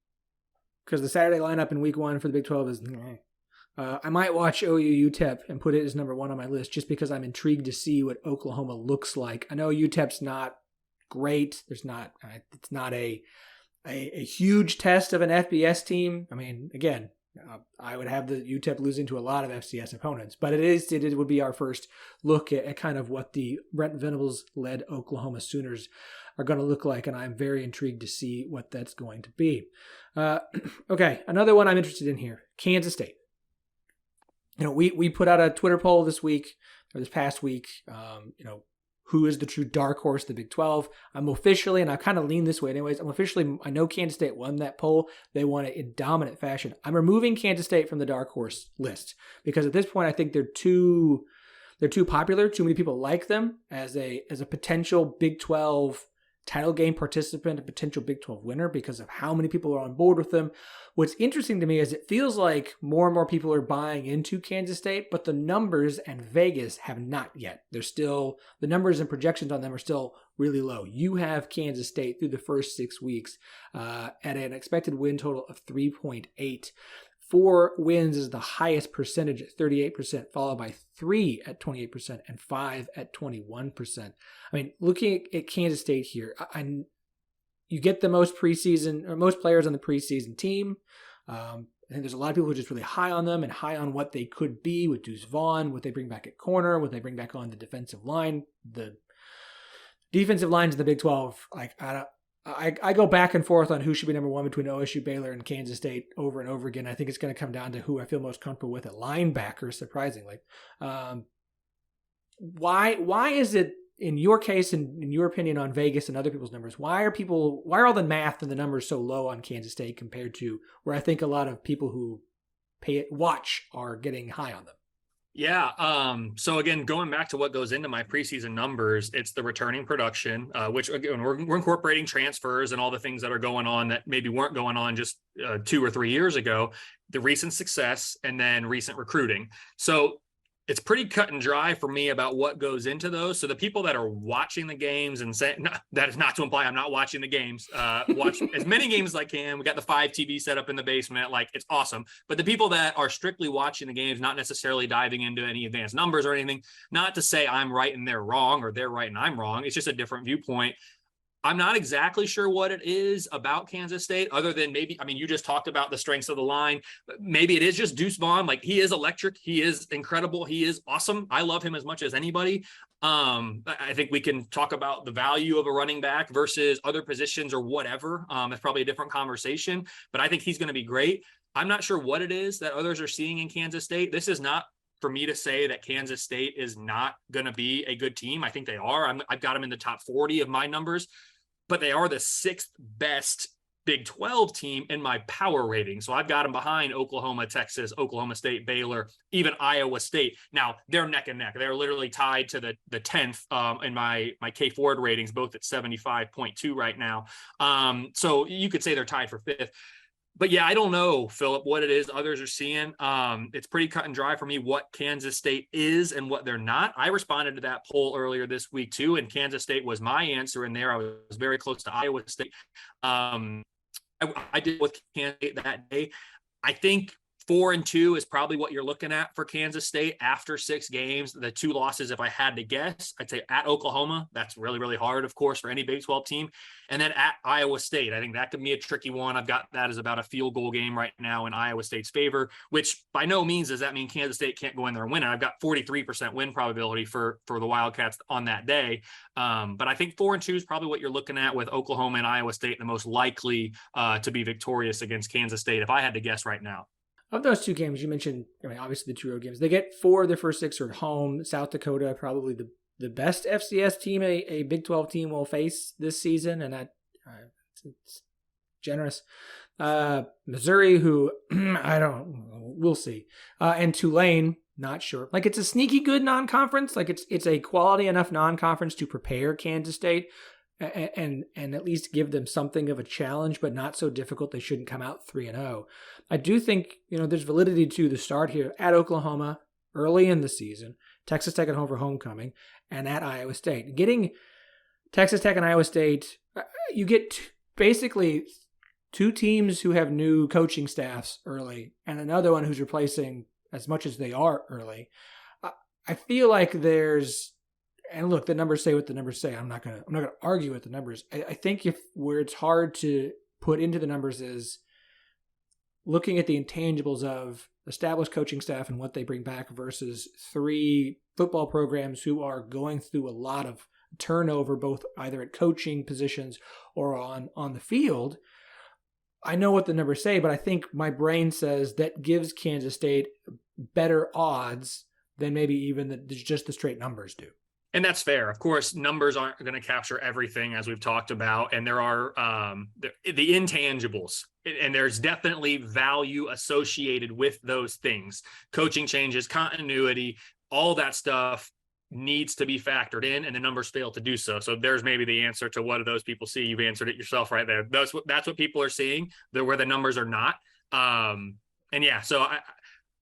because the Saturday lineup in week 1 for the Big 12 is, I might watch OU UTEP and put it as number 1 on my list just because I'm intrigued to see what Oklahoma looks like. I know UTEP's not great. It's not a huge test of an FBS team. I mean, again, I would have the UTEP losing to a lot of FCS opponents, but it would be our first look at kind of what the Brent Venables-led Oklahoma Sooners are going to look like, and I'm very intrigued to see what that's going to be. Okay, another one I'm interested in here, Kansas State. We put out a Twitter poll this past week, who is the true dark horse of the Big 12? I'm officially, and I kind of lean this way anyways, I know Kansas State won that poll. They won it in dominant fashion. I'm removing Kansas State from the dark horse list because at this point I think they're too popular. Too many people like them as a potential Big 12 title game participant, a potential Big 12 winner because of how many people are on board with them. What's interesting to me is it feels like more and more people are buying into Kansas State, but the numbers and Vegas have not yet. The numbers and projections on them are still really low. You have Kansas State through the first 6 weeks at an expected win total of 3.8. 4 wins is the highest percentage at 38%, followed by 3 at 28% and 5 at 21%. I mean, looking at Kansas State here, you get the most preseason or most players on the preseason team. I think there's a lot of people who are just really high on them and high on what they could be with Deuce Vaughn, what they bring back at corner, what they bring back on the defensive line. The defensive lines in the Big 12, like I go back and forth on who should be number one between OSU, Baylor, and Kansas State over and over again. I think it's going to come down to who I feel most comfortable with at linebacker, surprisingly. Why is it, in your case and in your opinion on Vegas and other people's numbers, why are all the math and the numbers so low on Kansas State compared to where I think a lot of people who watch are getting high on them? Yeah. So again, going back to what goes into my preseason numbers, it's the returning production, which again, we're incorporating transfers and all the things that are going on that maybe weren't going on just 2 or 3 years ago, the recent success, and then recent recruiting. So it's pretty cut and dry for me about what goes into those. So the people that are watching the games and saying, no, that is not to imply I'm not watching the games, watch as many games as I can. We got the 5 TV set up in the basement. Like, it's awesome. But the people that are strictly watching the games, not necessarily diving into any advanced numbers or anything, not to say I'm right and they're wrong or they're right and I'm wrong. It's just a different viewpoint. I'm not exactly sure what it is about Kansas State, other than maybe, I mean, you just talked about the strengths of the line. Maybe it is just Deuce Vaughn. Like, he is electric. He is incredible. He is awesome. I love him as much as anybody. I think we can talk about the value of a running back versus other positions or whatever. It's probably a different conversation, but I think he's going to be great. I'm not sure what it is that others are seeing in Kansas State. This is not for me to say that Kansas State is not going to be a good team. I think they are. I've got them in the top 40 of my numbers, but they are the 6th best Big 12 team in my power rating. So I've got them behind Oklahoma, Texas, Oklahoma State, Baylor, even Iowa State. Now they're neck and neck. They're literally tied to the 10th in my Kelley Ford ratings, both at 75.2 right now. So you could say they're tied for 5th. But yeah, I don't know, Phillip, what it is others are seeing. It's pretty cut and dry for me what Kansas State is and what they're not. I responded to that poll earlier this week too, and Kansas State was my answer in there. I was very close to Iowa State. I did with Kansas State that day. I think 4-2 is probably what you're looking at for Kansas State after 6 games. The 2 losses, if I had to guess, I'd say at Oklahoma. That's really, really hard, of course, for any Big 12 team. And then at Iowa State. I think that could be a tricky one. I've got that as about a field goal game right now in Iowa State's favor, which by no means does that mean Kansas State can't go in there and win. And I've got 43% win probability for the Wildcats on that day. But I think 4-2 is probably what you're looking at, with Oklahoma and Iowa State the most likely to be victorious against Kansas State, if I had to guess right now. Of those 2 games you mentioned, I mean, obviously the 2 road games, they get 4 of their first 6 are at home. South Dakota, probably the best FCS team a Big 12 team will face this season, and it's generous. Missouri, who we'll see, and Tulane, not sure. Like, it's a sneaky good non-conference. Like, it's a quality enough non-conference to prepare Kansas State and at least give them something of a challenge, but not so difficult they shouldn't come out 3-0. I do think, there's validity to the start here at Oklahoma early in the season, Texas Tech at home for homecoming, and at Iowa State. Getting Texas Tech and Iowa State, you get basically 2 teams who have new coaching staffs early, and another one who's replacing as much as they are early. I feel like there's, and look, the numbers say what the numbers say. I'm not gonna argue with the numbers. I think where it's hard to put into the numbers is looking at the intangibles of established coaching staff and what they bring back versus 3 football programs who are going through a lot of turnover, both either at coaching positions or on the field. I know what the numbers say, but I think my brain says that gives Kansas State better odds than maybe even just the straight numbers do. And that's fair. Of course, numbers aren't going to capture everything, as we've talked about. And there are the intangibles, and there's definitely value associated with those things. Coaching changes, continuity, all that stuff needs to be factored in, and the numbers fail to do so. So there's maybe the answer to what do those people see. You've answered it yourself right there. That's what people are seeing, where the numbers are not. And yeah, so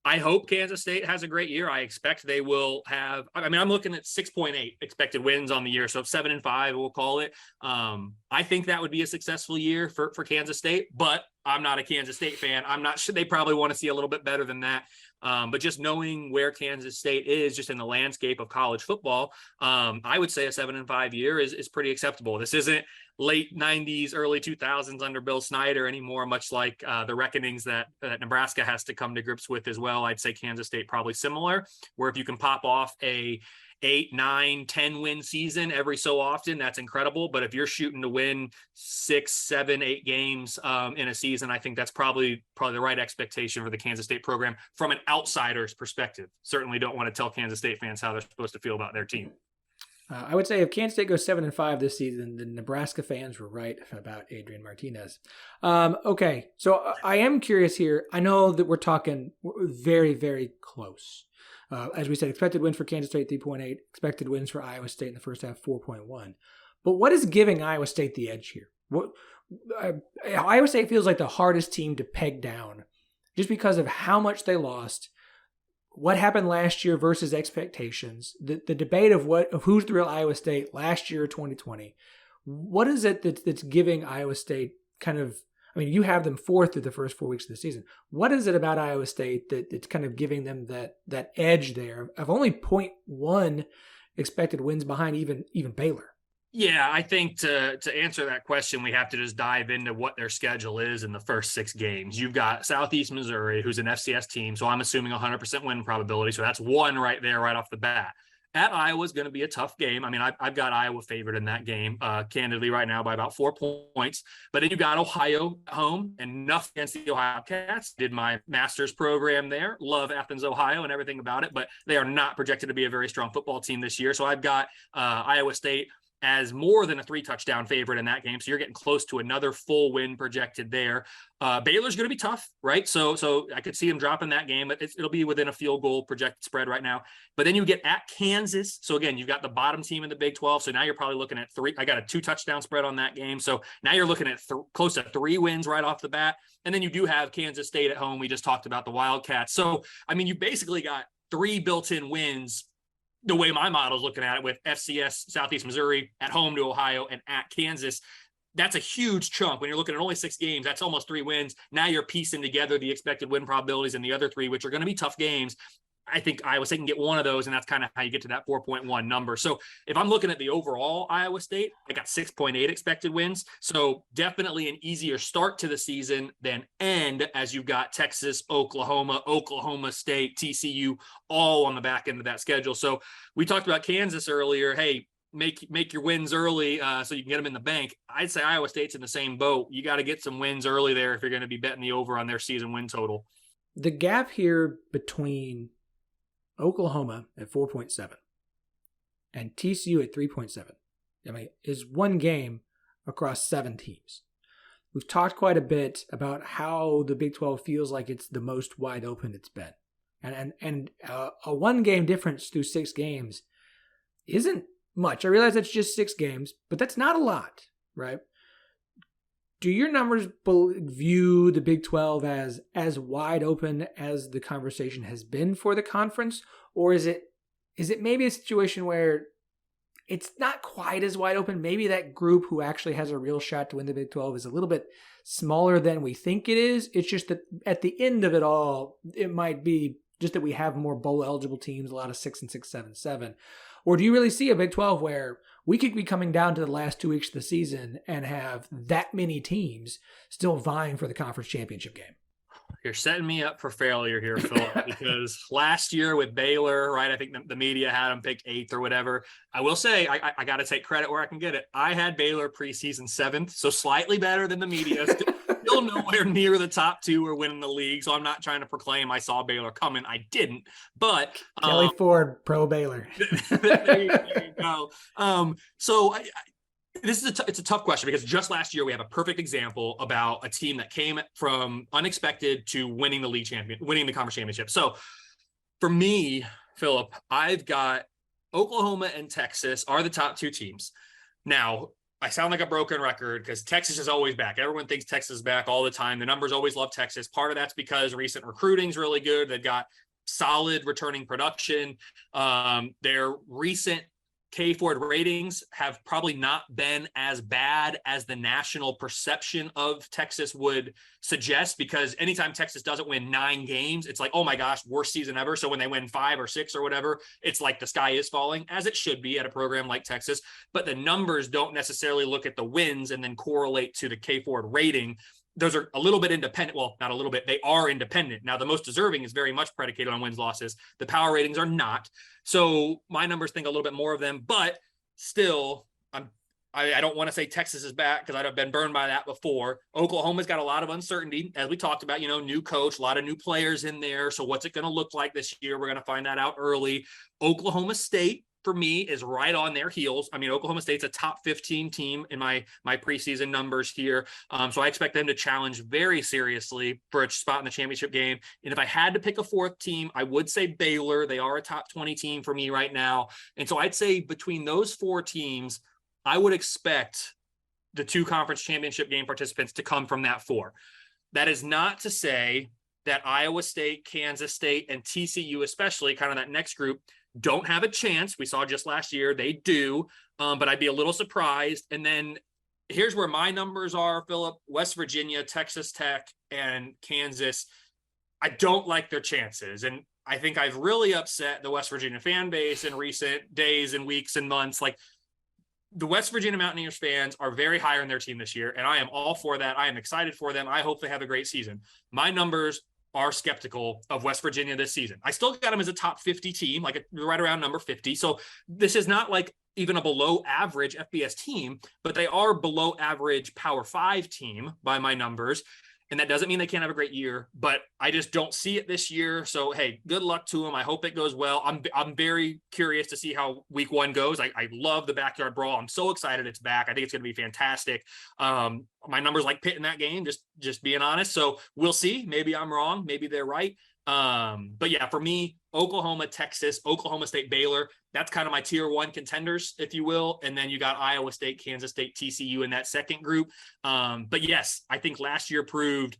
I hope Kansas State has a great year. I expect they will have, I'm looking at 6.8 expected wins on the year. So 7-5, we'll call it. I think that would be a successful year for Kansas State, but I'm not a Kansas State fan. I'm not sure. They probably want to see a little bit better than that. But just knowing where Kansas State is just in the landscape of college football, I would say a 7-5 year is pretty acceptable. This isn't late 90s, early 2000s under Bill Snyder anymore, much like the reckonings that Nebraska has to come to grips with as well. I'd say Kansas State probably similar, where if you can pop off a 8, 9, 10 win season every so often, that's incredible. But if you're shooting to win 6, 7, 8 games in a season, I think that's probably the right expectation for the Kansas State program from an outsider's perspective. Certainly don't want to tell Kansas State fans how they're supposed to feel about their team. I would say if Kansas State goes 7-5 this season, the Nebraska fans were right about Adrian Martinez. Okay, so I am curious here. I know that we're talking very, very close. As we said, expected wins for Kansas State 3.8, expected wins for Iowa State in the first half 4.1. But what is giving Iowa State the edge here? Iowa State feels like the hardest team to peg down just because of how much they lost, what happened last year versus expectations, the debate of who's the real Iowa State last year or 2020. What is it that's giving Iowa State kind of, I mean, you have them fourth through the first 4 weeks of the season. What is it about Iowa State that's kind of giving them that edge there of only 0.1 expected wins behind even Baylor? Yeah, I think to answer that question, we have to just dive into what their schedule is in the first 6 games. You've got Southeast Missouri, who's an FCS team, so I'm assuming 100% win probability. So that's one right there, right off the bat. At Iowa is going to be a tough game. I mean, I've got Iowa favored in that game, candidly, right now by about 4 points. But then you got Ohio at home, and nothing against the Ohio Cats. Did my master's program there. Love Athens, Ohio, and everything about it. But they are not projected to be a very strong football team this year. So I've got Iowa State as more than a 3-touchdown favorite in that game. So you're getting close to another full win projected there. Baylor's going to be tough, right? So I could see them dropping that game, but it'll be within a field goal projected spread right now. But then you get at Kansas. So again, you've got the bottom team in the Big 12. So now you're probably looking at 3. I got a 2-touchdown spread on that game. So now you're looking at close to 3 wins right off the bat. And then you do have Kansas State at home. We just talked about the Wildcats. So, I mean, you basically got 3 built-in wins the way my model is looking at it, with FCS, Southeast Missouri, at home to Ohio, and at Kansas. That's a huge chunk. When you're looking at only 6 games, that's almost 3 wins. Now you're piecing together the expected win probabilities in the other 3, which are going to be tough games. I think Iowa State can get one of those, and that's kind of how you get to that 4.1 number. So if I'm looking at the overall Iowa State, I got 6.8 expected wins. So definitely an easier start to the season than end, as you've got Texas, Oklahoma State, TCU, all on the back end of that schedule. So we talked about Kansas earlier. Hey, make your wins early so you can get them in the bank. I'd say Iowa State's in the same boat. You got to get some wins early there if you're going to be betting the over on their season win total. The gap here between Oklahoma at 4.7 and TCU at 3.7, I mean, is 1 game across 7 teams. We've talked quite a bit about how the Big 12 feels like it's the most wide open it's been. And a 1 game difference through 6 games isn't much. I realize that's just 6 games, but that's not a lot, right? Do your numbers view the Big 12 as wide open as the conversation has been for the conference? Or is it maybe a situation where it's not quite as wide open? Maybe that group who actually has a real shot to win the Big 12 is a little bit smaller than we think it is. It's just that at the end of it all, it might be just that we have more bowl eligible teams, a lot of 6 and 6, 7, 7. Or do you really see a Big 12 where we could be coming down to the last 2 weeks of the season and have that many teams still vying for the conference championship game? You're setting me up for failure here, Phillip, because last year with Baylor, right, I think the media had them pick 8th or whatever. I will say, I got to take credit where I can get it. I had Baylor preseason 7th, so slightly better than the media. Still nowhere near the top 2 or winning the league, so I'm not trying to proclaim I saw Baylor coming. I didn't, but Kelley Ford, pro Baylor. there you go. So this is it's a tough question, because just last year we have a perfect example about a team that came from unexpected to winning the winning the conference championship. So for me, Phillip, I've got Oklahoma and Texas are the top 2 teams. Now, I sound like a broken record because Texas is always back. Everyone thinks Texas is back all the time. The numbers always love Texas. Part of that's because recent recruiting is really good. They've got solid returning production. Their recent K Ford ratings have probably not been as bad as the national perception of Texas would suggest, because anytime Texas doesn't win 9 games, it's like, oh my gosh, worst season ever. So when they win 5 or 6 or whatever, it's like the sky is falling, as it should be at a program like Texas. But the numbers don't necessarily look at the wins and then correlate to the K Ford rating. Those are a little bit independent. Well, not a little bit. They are independent. Now, the most deserving is very much predicated on wins, losses. The power ratings are not. So my numbers think a little bit more of them, but still, I don't want to say Texas is back because I've been burned by that before. Oklahoma's got a lot of uncertainty, as we talked about, new coach, a lot of new players in there. So what's it going to look like this year? We're going to find that out early. Oklahoma State, for me, is right on their heels. I mean, Oklahoma State's a top 15 team in my preseason numbers here. So I expect them to challenge very seriously for a spot in the championship game. And if I had to pick a 4th team, I would say Baylor. They are a top 20 team for me right now. And so I'd say between those 4 teams, I would expect the 2 conference championship game participants to come from that 4. That is not to say that Iowa State, Kansas State, and TCU, especially kind of that next group, don't have a chance. We saw just last year they do, but I'd be a little surprised. And then here's where my numbers are, Phillip. West Virginia, Texas Tech, and Kansas, I don't like their chances. And I think I've really upset the West Virginia fan base in recent days and weeks and months. Like, the West Virginia Mountaineers fans are very high on their team this year, and I am all for that. I am excited for them. I hope they have a great season. My numbers are skeptical of West Virginia this season. I still got them as a top 50 team, like right around number 50. So this is not like even a below average FBS team, but they are below average Power 5 team by my numbers. And that doesn't mean they can't have a great year, but I just don't see it this year. So, hey, good luck to them. I hope it goes well. I'm very curious to see how week 1 goes. I love the backyard brawl. I'm so excited it's back. I think it's going to be fantastic. My numbers like Pitt in that game, just being honest. So we'll see. Maybe I'm wrong. Maybe they're right. But yeah, for me, Oklahoma, Texas, Oklahoma State, Baylor, that's kind of my tier 1 contenders, if you will. And then you got Iowa State, Kansas State, TCU in that second group. But yes, I think last year proved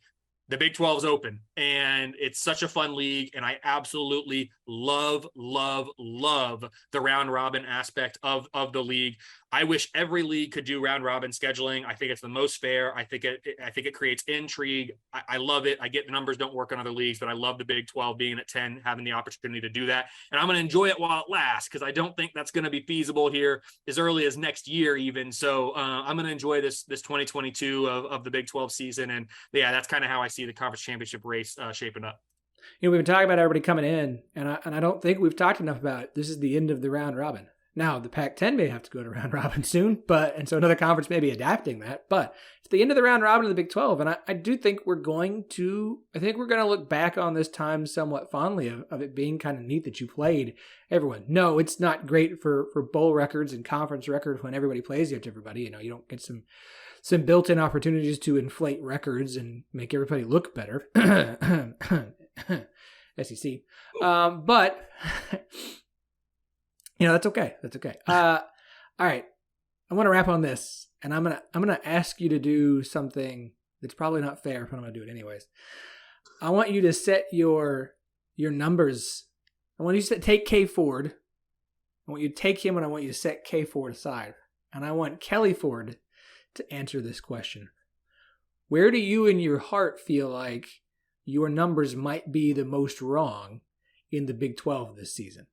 the Big 12 is open, and it's such a fun league. And I absolutely love the round robin aspect of the league. I wish every league could do round robin scheduling. I think it's the most fair. I think it creates intrigue. I love it. I get the numbers don't work on other leagues, but I love the Big 12 being at 10, having the opportunity to do that. And I'm going to enjoy it while it lasts, because I don't think that's going to be feasible here as early as next year even. So I'm going to enjoy this 2022 of the Big 12 season. And yeah, that's kind of how I see the conference championship race shaping up. We've been talking about everybody coming in, and I don't think we've talked enough about it. This is the end of the round robin. Now, the Pac-10 may have to go to round robin soon, and so another conference may be adapting that, but it's the end of the round robin of the Big 12, and I do think we're going to look back on this time somewhat fondly of it being kind of neat that you played everyone. No, it's not great for bowl records and conference records when everybody plays against everybody. You don't get some built-in opportunities to inflate records and make everybody look better. SEC. But that's okay. That's okay. All right. I want to wrap on this, and I'm gonna ask you to do something that's probably not fair, but I'm gonna do it anyways. I want you to set your numbers. I want you to take K Ford. I want you to take him, and I want you to set K Ford aside. And I want Kelley Ford to answer this question. Where do you in your heart feel like your numbers might be the most wrong in the Big 12 this season?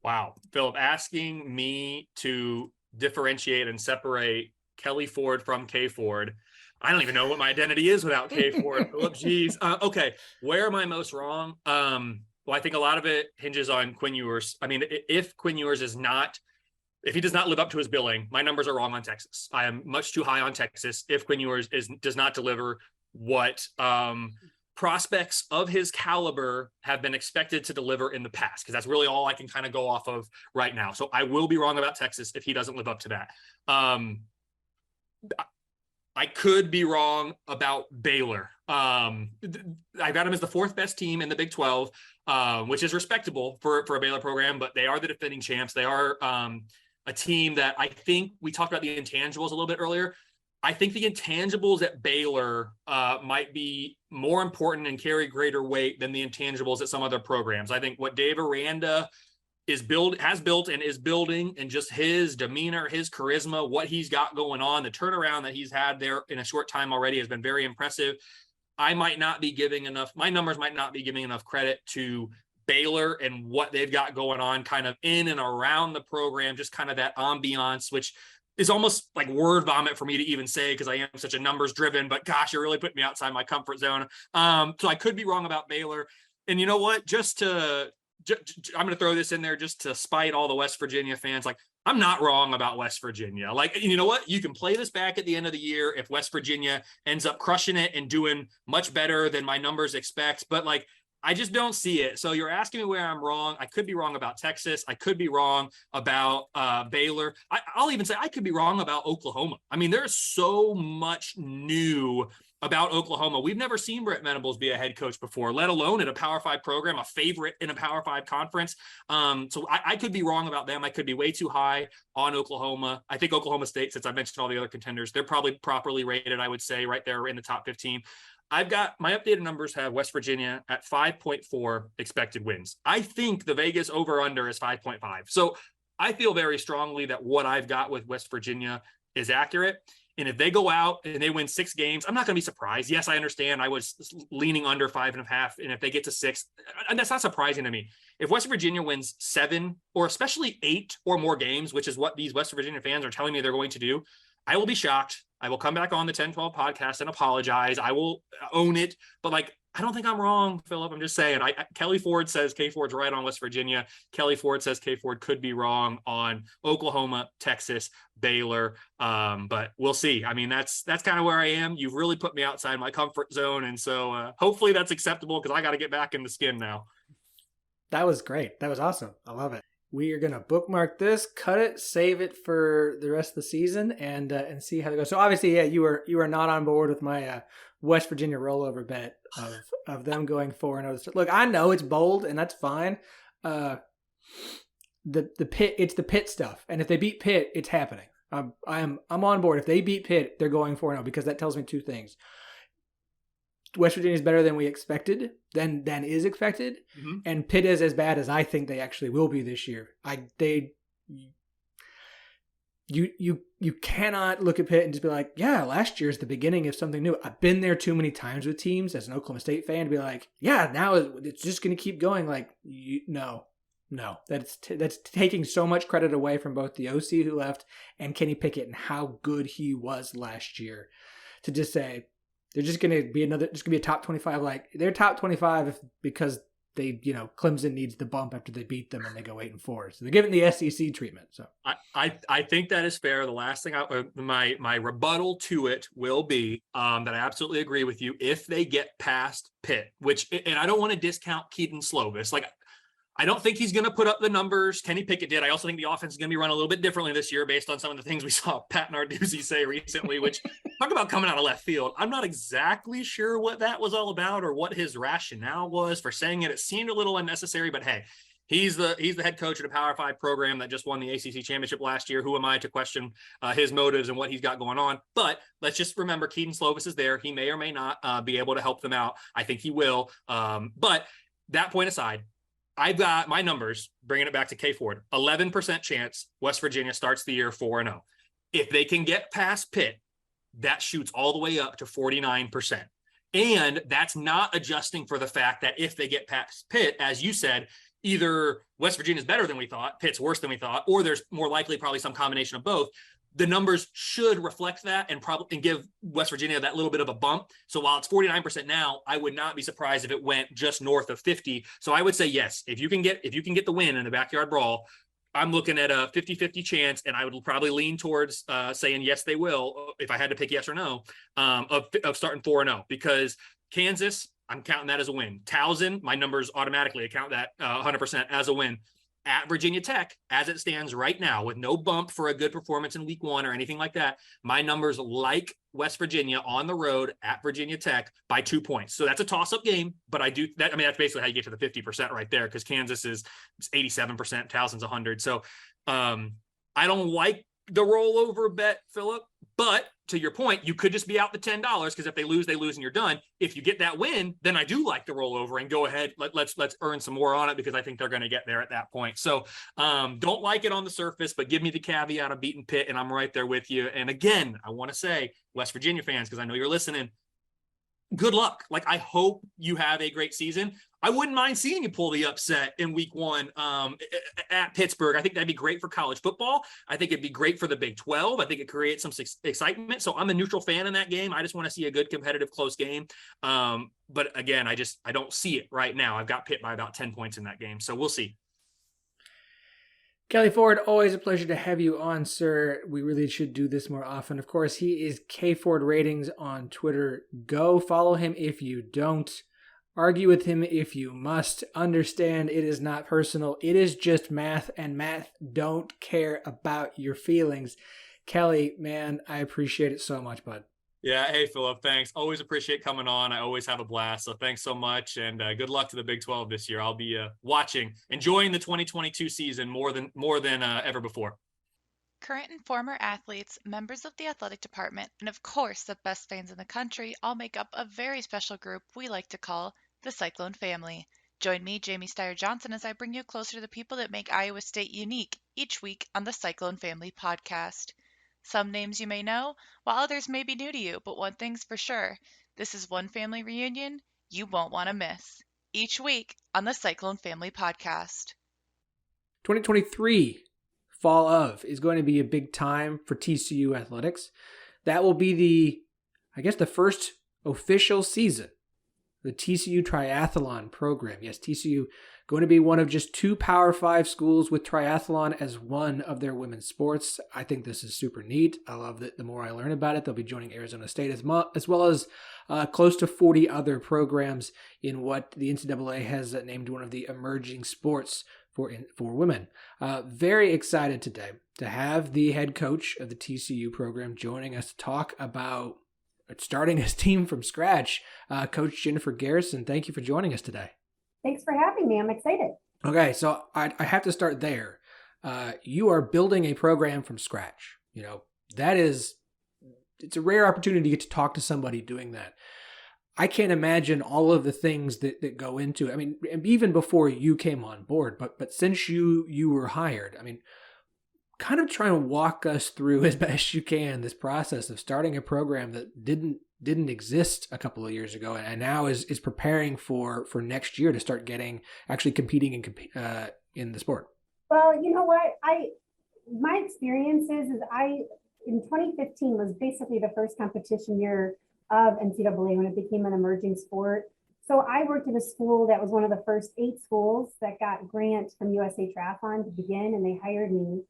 Wow. Phillip, asking me to differentiate and separate Kelley Ford from K Ford. I don't even know what my identity is without K Ford. Phillip, geez. Okay. Where am I most wrong? Well, I think a lot of it hinges on Quinn Ewers. I mean, if Quinn Ewers if he does not live up to his billing, my numbers are wrong on Texas. I am much too high on Texas if Quinn Ewers does not deliver what prospects of his caliber have been expected to deliver in the past, because that's really all I can kind of go off of right now. So I will be wrong about Texas if he doesn't live up to that. I could be wrong about Baylor. I got him as the 4th best team in the Big 12, which is respectable for a Baylor program, but they are the defending champs. They are a team that I think we talked about the intangibles a little bit earlier. I think the intangibles at Baylor might be more important and carry greater weight than the intangibles at some other programs. I think what Dave Aranda has built and is building, and just his demeanor, his charisma, what he's got going on, the turnaround that he's had there in a short time already has been very impressive. My numbers might not be giving enough credit to Baylor and what they've got going on kind of in and around the program, just kind of that ambiance, which is almost like word vomit for me to even say because I am such a numbers driven, but gosh, it really put me outside my comfort zone. So I could be wrong about Baylor. And you know what, I'm going to throw this in there just to spite all the West Virginia fans. Like, I'm not wrong about West Virginia. Like, you know what? You can play this back at the end of the year if West Virginia ends up crushing it and doing much better than my numbers expect. But like, I just don't see it. So you're asking me where I'm wrong. I could be wrong about Texas. I could be wrong about Baylor. I'll even say I could be wrong about Oklahoma. I mean, there's so much new about Oklahoma. We've never seen Brett Venables be a head coach before, let alone at a Power 5 program, a favorite in a Power 5 conference. So I could be wrong about them. I could be way too high on Oklahoma. I think Oklahoma State, since I mentioned all the other contenders, they're probably properly rated, I would say, right there in the top 15. I've got my updated numbers have West Virginia at 5.4 expected wins. I think the Vegas over under is 5.5. So I feel very strongly that what I've got with West Virginia is accurate. And if they go out and they win 6 games, I'm not going to be surprised. Yes, I understand. I was leaning under 5.5. And if they get to 6, and that's not surprising to me. If West Virginia wins 7 or especially 8 or more games, which is what these West Virginia fans are telling me they're going to do, I will be shocked. I will come back on the 10-12 podcast and apologize. I will own it. But like, I don't think I'm wrong, Phillip. I'm just saying. Kelley Ford says K Ford's right on West Virginia. Kelley Ford says K Ford could be wrong on Oklahoma, Texas, Baylor. But we'll see. I mean, that's kind of where I am. You've really put me outside my comfort zone. And so hopefully that's acceptable because I got to get back in the skin now. That was great. That was awesome. I love it. We are going to bookmark this, cut it, save it for the rest of the season, and see how it goes. So obviously, yeah, you were not on board with my West Virginia rollover bet of them going 4-0. Look, I know it's bold, and that's fine. The Pitt, it's the Pitt stuff, and if they beat Pitt, it's happening. I'm on board. If they beat Pitt, they're going 4-0 because that tells me 2 things. West Virginia is better than we expected, than is expected, mm-hmm. And Pitt is as bad as I think they actually will be this year. You cannot look at Pitt and just be like, yeah, last year's the beginning of something new. I've been there too many times with teams as an Oklahoma State fan to be like, yeah, now it's just going to keep going. Like, no, that's taking so much credit away from both the OC who left and Kenny Pickett and how good he was last year to just say, they're just going to be a top 25. Like, they're top 25 because they, Clemson needs the bump after they beat them and they go 8-4. So they're giving the SEC treatment. So I think that is fair. The last thing my rebuttal to it will be that I absolutely agree with you. If they get past Pitt, and I don't want to discount Keaton Slovis. Like, I don't think he's going to put up the numbers Kenny Pickett did. I also think the offense is going to be run a little bit differently this year based on some of the things we saw Pat Narduzzi say recently, which talk about coming out of left field. I'm not exactly sure what that was all about or what his rationale was for saying it. It seemed a little unnecessary, but hey, he's the head coach of a Power 5 program that just won the ACC championship last year. Who am I to question his motives and what he's got going on? But let's just remember Keaton Slovis is there. He may or may not be able to help them out. I think he will. But that point aside, I've got my numbers, bringing it back to K Ford, 11% chance West Virginia starts the year 4-0. If they can get past Pitt, that shoots all the way up to 49%. And that's not adjusting for the fact that if they get past Pitt, as you said, either West Virginia is better than we thought, Pitt's worse than we thought, or there's more likely probably some combination of both. The numbers should reflect that and probably give West Virginia that little bit of a bump. So while it's 49% now, I would not be surprised if it went just north of 50. So I would say, yes, if you can get the win in the backyard brawl, I'm looking at a 50-50 chance, and I would probably lean towards saying, yes, they will, if I had to pick yes or no, of starting 4-0, because Kansas, I'm counting that as a win. Towson, my numbers automatically account that 100% as a win. At Virginia Tech, as it stands right now, with no bump for a good performance in week 1 or anything like that, my numbers like West Virginia on the road at Virginia Tech by 2 points. So that's a toss-up game, but that's basically how you get to the 50% right there, because Kansas is 87%, Towson's 100. So I don't like the rollover bet, Phillip. But to your point, you could just be out the $10 because if they lose and you're done. If you get that win, then I do like the rollover and go ahead. Let's earn some more on it because I think they're going to get there at that point. So don't like it on the surface, but give me the caveat of beating Pitt, and I'm right there with you. And again, I want to say, West Virginia fans, because I know you're listening, good luck. Like, I hope you have a great season. I wouldn't mind seeing you pull the upset in week 1 at Pittsburgh. I think that'd be great for college football. I think it'd be great for the Big 12. I think it creates some excitement. So I'm a neutral fan in that game. I just want to see a good, competitive, close game. But again, I don't see it right now. I've got Pitt by about 10 points in that game. So we'll see. Kelley Ford, always a pleasure to have you on, sir. We really should do this more often. Of course, he is K Ford Ratings on Twitter. Go follow him if you don't. Argue with him if you must. Understand it is not personal. It is just math, and math don't care about your feelings. Kelley, man, I appreciate it so much, bud. Yeah. Hey, Phillip, thanks. Always appreciate coming on. I always have a blast. So thanks so much. And good luck to the Big 12 this year. I'll be watching, enjoying the 2022 season more than ever before. Current and former athletes, members of the athletic department, and of course the best fans in the country all make up a very special group we like to call the Cyclone family. Join me, Jamie Steyer Johnson, as I bring you closer to the people that make Iowa State unique each week on the Cyclone Family podcast. Some names you may know, while others may be new to you, but one thing's for sure, this is one family reunion you won't want to miss. Each week on the Cyclone Family podcast. 2023 fall of is going to be a big time for TCU athletics. That will be the first official season, the TCU Triathlon program. Yes, TCU going to be one of just 2 Power 5 schools with triathlon as one of their women's sports. I think this is super neat. I love that the more I learn about it, they'll be joining Arizona State as well as close to 40 other programs in what the NCAA has named one of the emerging sports for women. Very excited today to have the head coach of the TCU program joining us to talk about starting his team from scratch. Coach Jennifer Garrison, thank you for joining us today. Thanks for having me. I'm excited. Okay, so I have to start there. You are building a program from scratch. It's a rare opportunity to get to talk to somebody doing that. I can't imagine all of the things that go into it. I mean, even before you came on board, but since you were hired, I mean, kind of try and walk us through as best you can this process of starting a program that didn't exist a couple of years ago and now is preparing for next year to start actually competing in the sport. Well, you know what? My experience is in 2015 was basically the first competition year of NCAA when it became an emerging sport. So I worked at a school that was one of the first 8 schools that got grant from USA Triathlon to begin, and they hired me.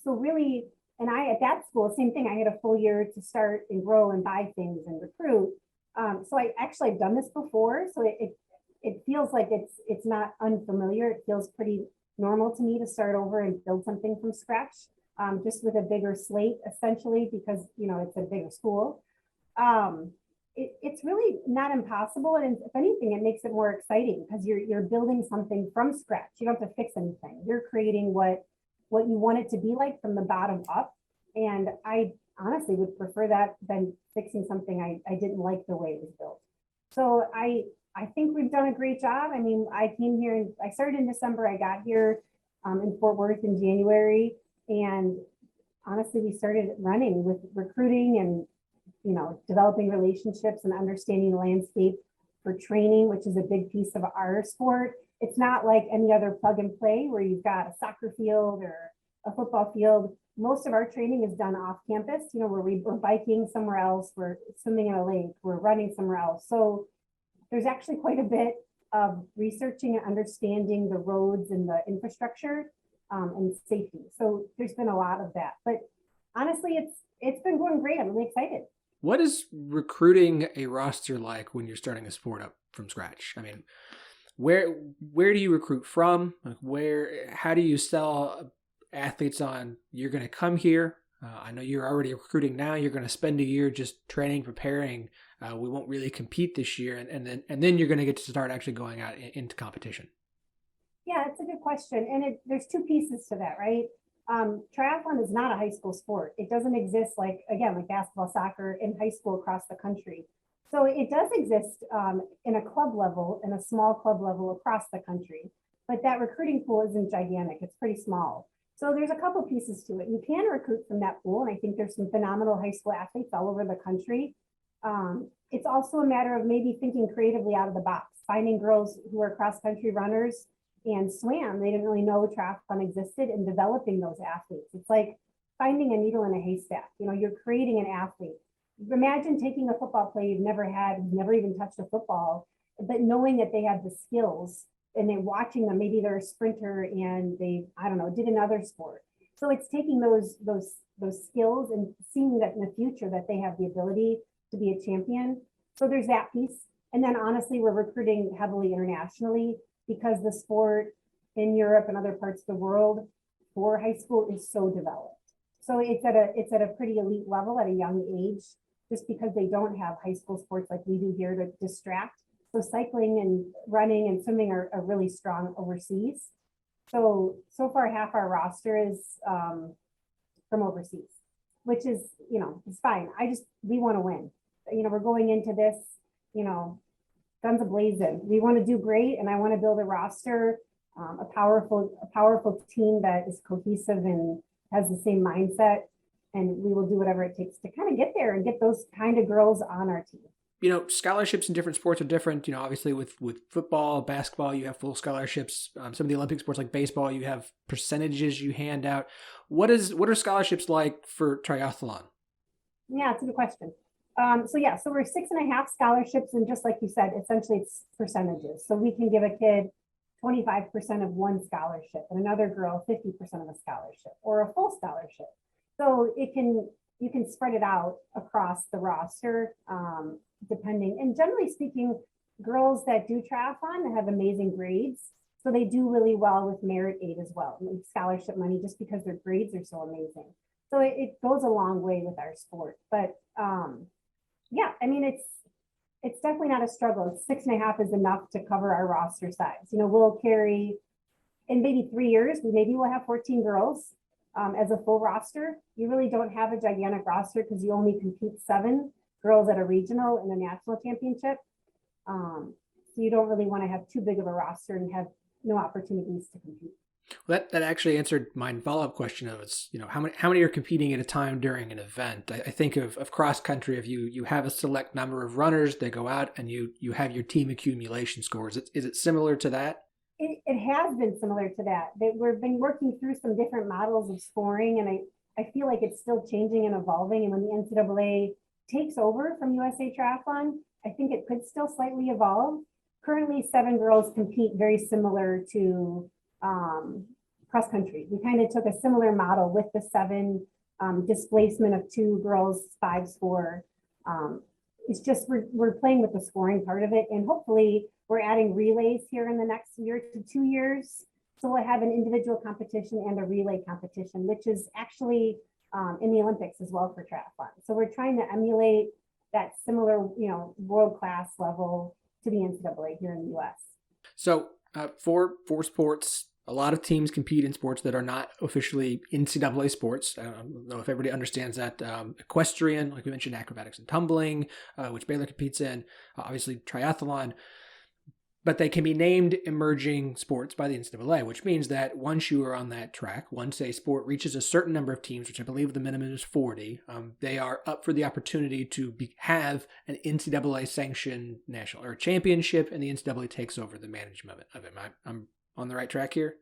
So really, and at that school, same thing, I had a full year to start and grow and buy things and recruit. So I've done this before. So it feels like it's not unfamiliar. It feels pretty normal to me to start over and build something from scratch, just with a bigger slate, essentially, because, it's a bigger school. It's really not impossible. And if anything, it makes it more exciting because you're building something from scratch. You don't have to fix anything. You're creating what you want it to be like from the bottom up. And I honestly would prefer that than fixing something I didn't like the way it was built. So I think we've done a great job. I mean, I came here and I started in December. I got here in Fort Worth in January. And honestly, we started running with recruiting and, developing relationships and understanding the landscape for training, which is a big piece of our sport. It's not like any other plug and play where you've got a soccer field or a football field. Most of our training is done off campus, where we're biking somewhere else, we're swimming in a lake, we're running somewhere else. So there's actually quite a bit of researching and understanding the roads and the infrastructure and safety. So there's been a lot of that. But honestly, it's been going great. I'm really excited. What is recruiting a roster like when you're starting a sport up from scratch? I mean, where do you recruit from? How do you sell athletes on, you're going to come here? I know you're already recruiting now. You're going to spend a year just training, preparing. We won't really compete this year. And then you're going to get to start actually going out into competition. Yeah, it's a good question. And there's 2 pieces to that, right? Triathlon is not a high school sport. It doesn't exist like basketball, soccer in high school across the country. So it does exist in a club level, in a small club level across the country, but that recruiting pool isn't gigantic. It's pretty small. So there's a couple pieces to it. You can recruit from that pool, and I think there's some phenomenal high school athletes all over the country. It's also a matter of maybe thinking creatively out of the box, finding girls who are cross-country runners and swam. They didn't really know triathlon existed, and developing those athletes. It's like finding a needle in a haystack. You're creating an athlete. Imagine taking a football player you've never had, who's never even touched a football, but knowing that they have the skills, and then watching them, maybe they're a sprinter and they, I don't know, did another sport. So it's taking those skills and seeing that in the future that they have the ability to be a champion. So there's that piece. And then honestly, we're recruiting heavily internationally because the sport in Europe and other parts of the world for high school is so developed. So it's at a pretty elite level at a young age, just because they don't have high school sports like we do here to distract. So cycling and running and swimming are really strong overseas. So far half our roster is from overseas, which is, it's fine. We want to win. We're going into this, guns a-blazing. We want to do great, and I want to build a roster, a powerful team that is cohesive and has the same mindset, and we will do whatever it takes to kind of get there and get those kind of girls on our team. Scholarships in different sports are different. Obviously with football, basketball, you have full scholarships. Some of the Olympic sports like baseball, you have percentages you hand out. What are scholarships like for triathlon? Yeah, it's a good question. So we're 6.5 scholarships, and just like you said, essentially it's percentages. So we can give a kid 25% of one scholarship and another girl 50% of a scholarship or a full scholarship. So you can spread it out across the roster, depending. And generally speaking, girls that do triathlon have amazing grades. So they do really well with merit aid as well, scholarship money, just because their grades are so amazing. So it goes a long way with our sport. But it's definitely not a struggle. 6.5 is enough to cover our roster size. We'll carry, in maybe 3 years, maybe we'll have 14 girls as a full roster. You really don't have a gigantic roster because you only compete 7 girls at a regional and a national championship. So you don't really want to have too big of a roster and have no opportunities to compete. Well, that actually answered my follow-up question of how many are competing at a time during an event. I think of cross country, if you have a select number of runners, they go out and you have your team accumulation scores. Is it similar to that? It has been similar to that. We've been working through some different models of scoring, and I feel like it's still changing and evolving. And when the NCAA takes over from USA Triathlon, I think it could still slightly evolve. Currently, 7 girls compete very similar to cross country. We kind of took a similar model with the 7 displacement of 2 girls, 5 score. It's just we're playing with the scoring part of it, and hopefully we're adding relays here in the next year to 2 years. So we'll have an individual competition and a relay competition, which is actually in the Olympics as well for triathlon. So we're trying to emulate that similar, world-class level to the NCAA here in the U.S. So for sports, a lot of teams compete in sports that are not officially NCAA sports. I don't know if everybody understands that. Equestrian, like we mentioned, acrobatics and tumbling, which Baylor competes in, obviously triathlon. But they can be named emerging sports by the NCAA, which means that once you are on that track, once a sport reaches a certain number of teams, which I believe the minimum is 40, they are up for the opportunity to have an NCAA sanctioned national or championship, and the NCAA takes over the management of it. I'm on the right track here?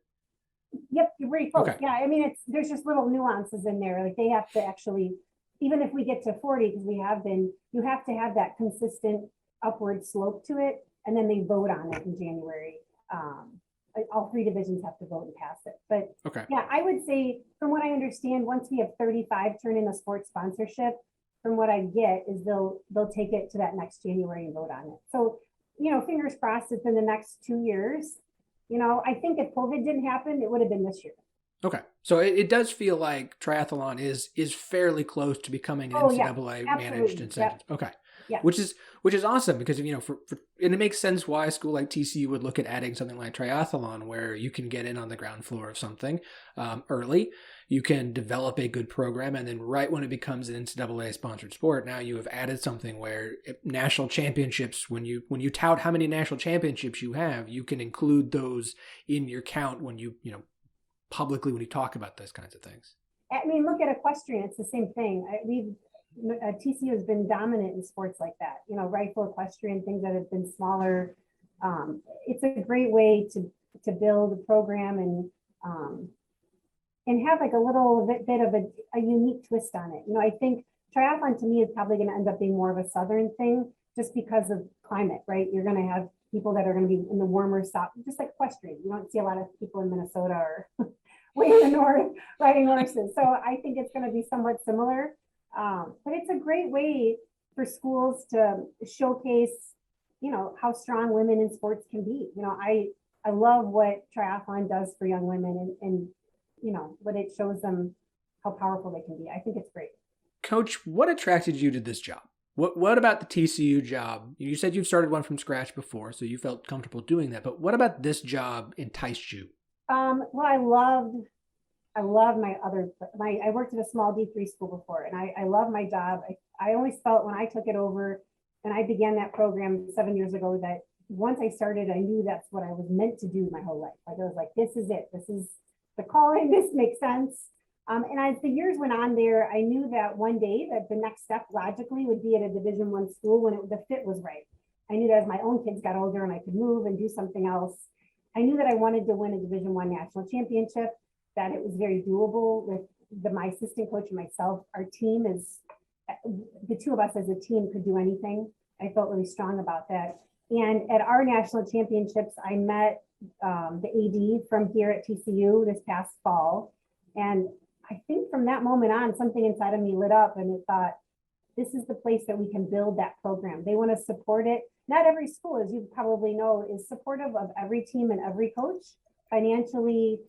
Yep, you're very close. Okay. Yeah, there's just little nuances in there. Like they have to actually, even if we get to 40, because we have been, you have to have that consistent upward slope to it. And then they vote on it in January. All 3 divisions have to vote and pass it. But okay. Yeah, I would say from what I understand, once we have 35 turn in a sports sponsorship, from what I get is they'll take it to that next January and vote on it. So, fingers crossed it's in the next 2 years. I think if COVID didn't happen, it would have been this year. Okay. So it does feel like triathlon is fairly close to becoming an NCAA managed and sanctioned. Yep. Okay. Yeah. Which is awesome because, you know, and it makes sense why a school like TCU would look at adding something like triathlon, where you can get in on the ground floor of something early. You can develop a good program, and then right when it becomes an NCAA sponsored sport, now you have added something where national championships, when you tout how many national championships you have, you can include those in your count when you know, publicly when you talk about those kinds of things. I mean, look at equestrian; it's the same thing. TCU has been dominant in sports like that. You know, rifle, equestrian, things that have been smaller. It's a great way to build a program and have like a little bit of a unique twist on it. You know, I think triathlon to me is probably going to end up being more of a southern thing, just because of climate, right? You're going to have people that are going to be in the warmer south, just like equestrian. You don't see a lot of people in Minnesota or way in the north riding horses. So I think it's going to be somewhat similar. But it's a great way for schools to showcase, you know, how strong women in sports can be. You know, I love what triathlon does for young women and you know, what it shows them how powerful they can be. I think it's great. Coach, what attracted you to this job? What about the TCU job? You said you've started one from scratch before, so you felt comfortable doing that. But what about this job enticed you? Well, I loved I worked at a small D3 school before, and I love my job. I always felt when I took it over and I began that program 7 years ago that once I started, I knew that's what I was meant to do my whole life. Like I was like, this is it. This is the calling. This makes sense. And as the years went on there, I knew that one day that the next step logically would be at a Division I school when the fit was right. I knew that as my own kids got older and I could move and do something else, I knew that I wanted to win a Division I national championship, that it was very doable with my assistant coach and myself. Our team is, the two of us as a team could do anything. I felt really strong about that. And at our national championships, I met the AD from here at TCU this past fall. And I think from that moment on, something inside of me lit up and it thought, this is the place that we can build that program. They want to support it. Not every school, as you probably know, is supportive of every team and every coach financially,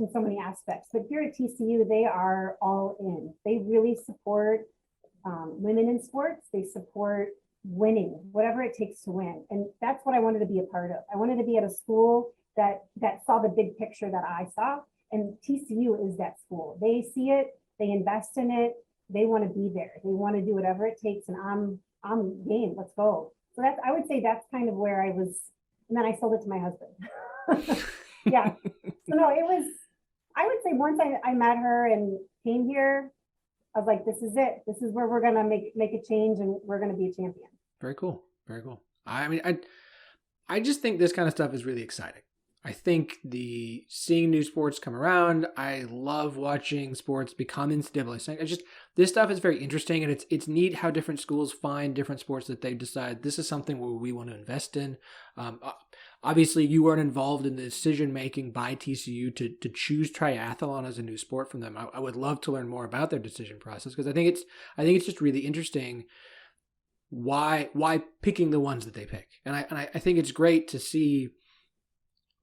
in so many aspects. But here at TCU, they are all in. They really support women in sports. They support winning, whatever it takes to win. And that's what I wanted to be a part of. I wanted to be at a school that saw the big picture that I saw. And TCU is that school. They see it, they invest in it, they want to be there. They want to do whatever it takes. And I'm game, let's go. So I would say that's kind of where I was. And then I sold it to my husband. Yeah. So no, I would say once I met her and came here, I was like, this is it. This is where we're going to make a change and we're going to be a champion. Very cool. Very cool. I mean, I just think this kind of stuff is really exciting. I think seeing new sports come around, I love watching sports become NCAA. This stuff is very interesting, and it's neat how different schools find different sports that they decide this is something where we want to invest in. Obviously, you weren't involved in the decision making by TCU to choose triathlon as a new sport from them. I would love to learn more about their decision process because I think it's just really interesting why picking the ones that they pick, and I think it's great to see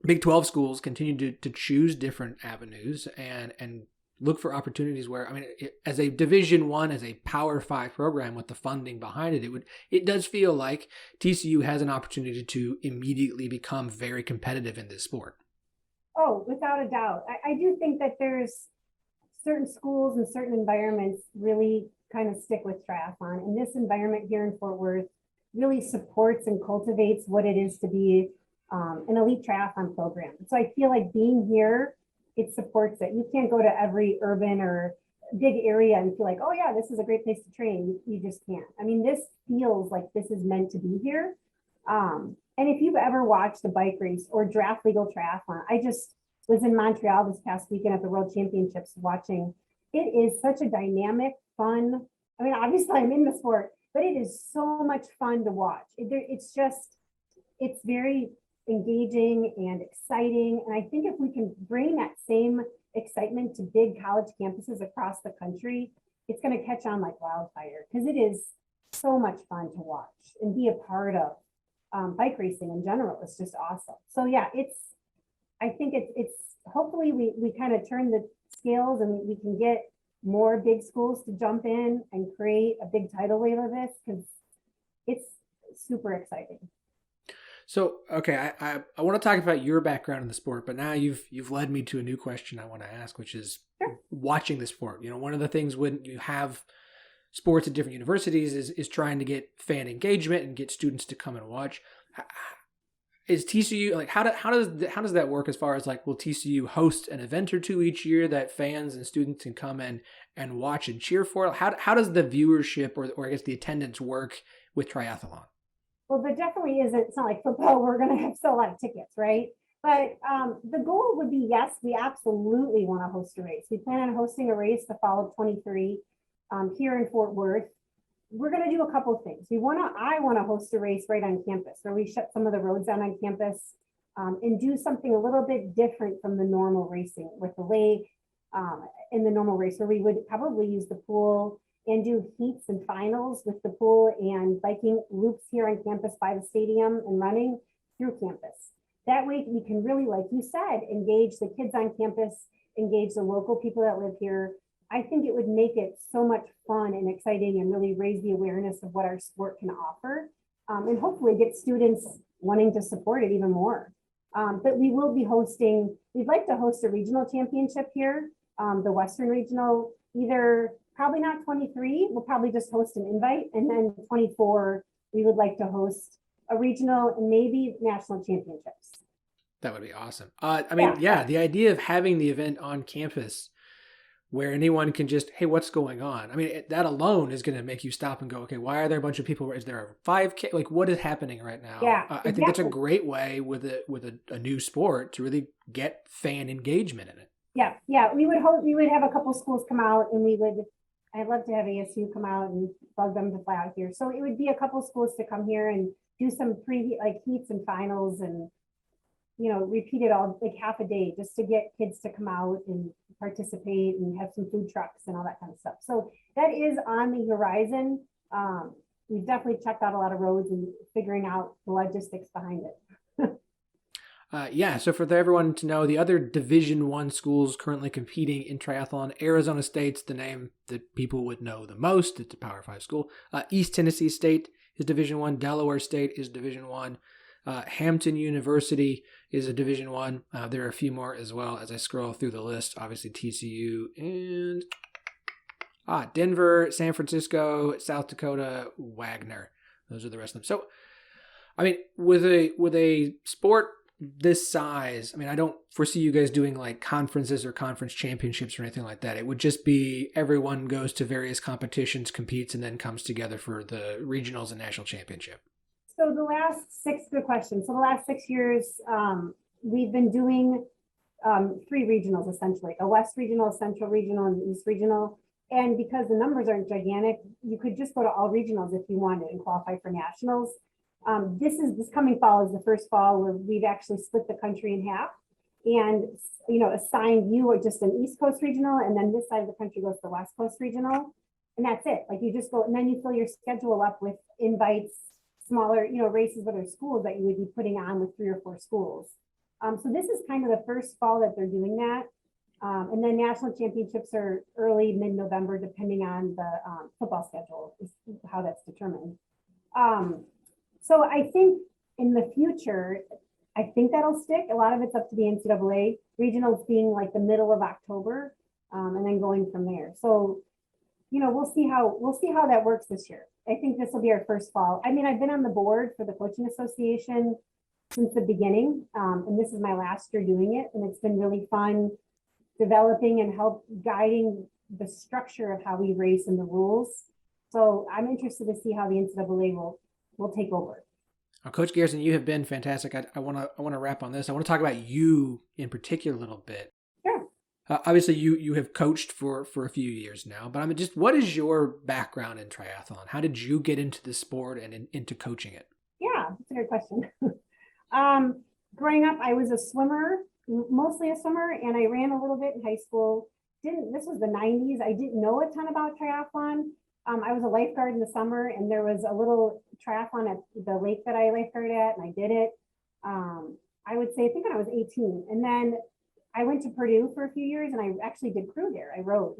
Big 12 schools continue to choose different avenues and look for opportunities where, I mean, as a Division I, as a Power 5 program with the funding behind it, it does feel like TCU has an opportunity to immediately become very competitive in this sport. Oh, without a doubt. I do think that there's certain schools and certain environments really kind of stick with triathlon. And this environment here in Fort Worth really supports and cultivates what it is to be an elite triathlon program. So I feel like being here, it supports it. You can't go to every urban or big area and feel like, oh yeah, this is a great place to train. You just can't. I mean, this feels like this is meant to be here. And if you've ever watched a bike race or draft legal triathlon, I just was in Montreal this past weekend at the World Championships watching. It is such a dynamic, fun. I mean, obviously I'm in the sport, but it is so much fun to watch. It's very engaging and exciting. And I think if we can bring that same excitement to big college campuses across the country, it's going to catch on like wildfire because it is so much fun to watch and be a part of. Bike racing in general is just awesome. So yeah, I think it's hopefully we kind of turn the scales and we can get more big schools to jump in and create a big tidal wave of this, because it's super exciting. So, okay, I want to talk about your background in the sport, but now you've led me to a new question I want to ask, which is watching the sport. You know, one of the things when you have sports at different universities is trying to get fan engagement and get students to come and watch. Is TCU, like, how does that work as far as, like, will TCU host an event or two each year that fans and students can come in and watch and cheer for? How does the viewership or I guess the attendance work with triathlon? Well, there definitely isn't. It's not like football. We're going to have sell a lot of tickets, right? But the goal would be, yes, we absolutely want to host a race. We plan on hosting a race the fall of 23 here in Fort Worth. We're going to do a couple of things. I want to host a race right on campus where we shut some of the roads down on campus and do something a little bit different from the normal racing with the lake in the normal race, where we would probably use the pool and do heats and finals with the pool and biking loops here on campus by the stadium and running through campus. That way we can really, like you said, engage the kids on campus, engage the local people that live here. I think it would make it so much fun and exciting and really raise the awareness of what our sport can offer, and hopefully get students wanting to support it even more. But we will be we'd like to host a regional championship here, the Western Regional, probably not 23, we'll probably just host an invite, and then 24, we would like to host a regional and maybe national championships. That would be awesome. The idea of having the event on campus where anyone can just, hey, what's going on? I mean, that alone is going to make you stop and go, okay, why are there a bunch of people? Is there a 5K? Like, what is happening right now? Yeah, I think that's a great way with a new sport to really get fan engagement in it. Yeah. We would have a couple schools come out, and I'd love to have ASU come out and bug them to fly out here. So it would be a couple schools to come here and do some heats and finals, and repeat it all like half a day just to get kids to come out and participate and have some food trucks and all that kind of stuff. So that is on the horizon. We've definitely checked out a lot of roads and figuring out the logistics behind it. So for everyone to know, the other Division I schools currently competing in triathlon, Arizona State's the name that people would know the most. It's a Power 5 school. East Tennessee State is Division I. Delaware State is Division I. Hampton University is a Division I. There are a few more as well as I scroll through the list. Obviously TCU and Denver, San Francisco, South Dakota, Wagner. Those are the rest of them. So, I mean, with a sport this size, I mean, I don't foresee you guys doing like conferences or conference championships or anything like that. It would just be everyone goes to various competitions, competes, and then comes together for the regionals and national championship. So the last 6 years, we've been doing 3 regionals, essentially, a West Regional, a Central Regional, and the East Regional. And because the numbers aren't gigantic, you could just go to all regionals if you wanted and qualify for nationals. This coming fall is the first fall where we've actually split the country in half and, assigned you just an East Coast Regional, and then this side of the country goes to the West Coast Regional. And that's it. Like, you just go, and then you fill your schedule up with invites, smaller, races with other schools that you would be putting on with 3 or 4 schools. So this is kind of the first fall that they're doing that. And then national championships are early, mid-November, depending on the football schedule is how that's determined. So I think in the future, I think that'll stick. A lot of it's up to the NCAA. Regionals being like the middle of October, and then going from there. So, we'll see how that works this year. I think this will be our first fall. I mean, I've been on the board for the Coaching Association since the beginning, and this is my last year doing it, and it's been really fun developing and guiding the structure of how we race and the rules. So I'm interested to see how the NCAA will take over. Coach Garrison, you have been fantastic. I want to wrap on this. I want to talk about you in particular a little bit. Sure. Obviously, you have coached for a few years now, but I mean, just what is your background in triathlon? How did you get into the sport and into coaching it? Yeah, that's a good question. Growing up, I was a swimmer, mostly a swimmer, and I ran a little bit in high school. This was the 90s. I didn't know a ton about triathlon. I was a lifeguard in the summer, and there was a little triathlon at the lake that I lifeguarded at, and I did it. I would say, I think when I was 18. And then I went to Purdue for a few years, and I actually did crew there. I rowed.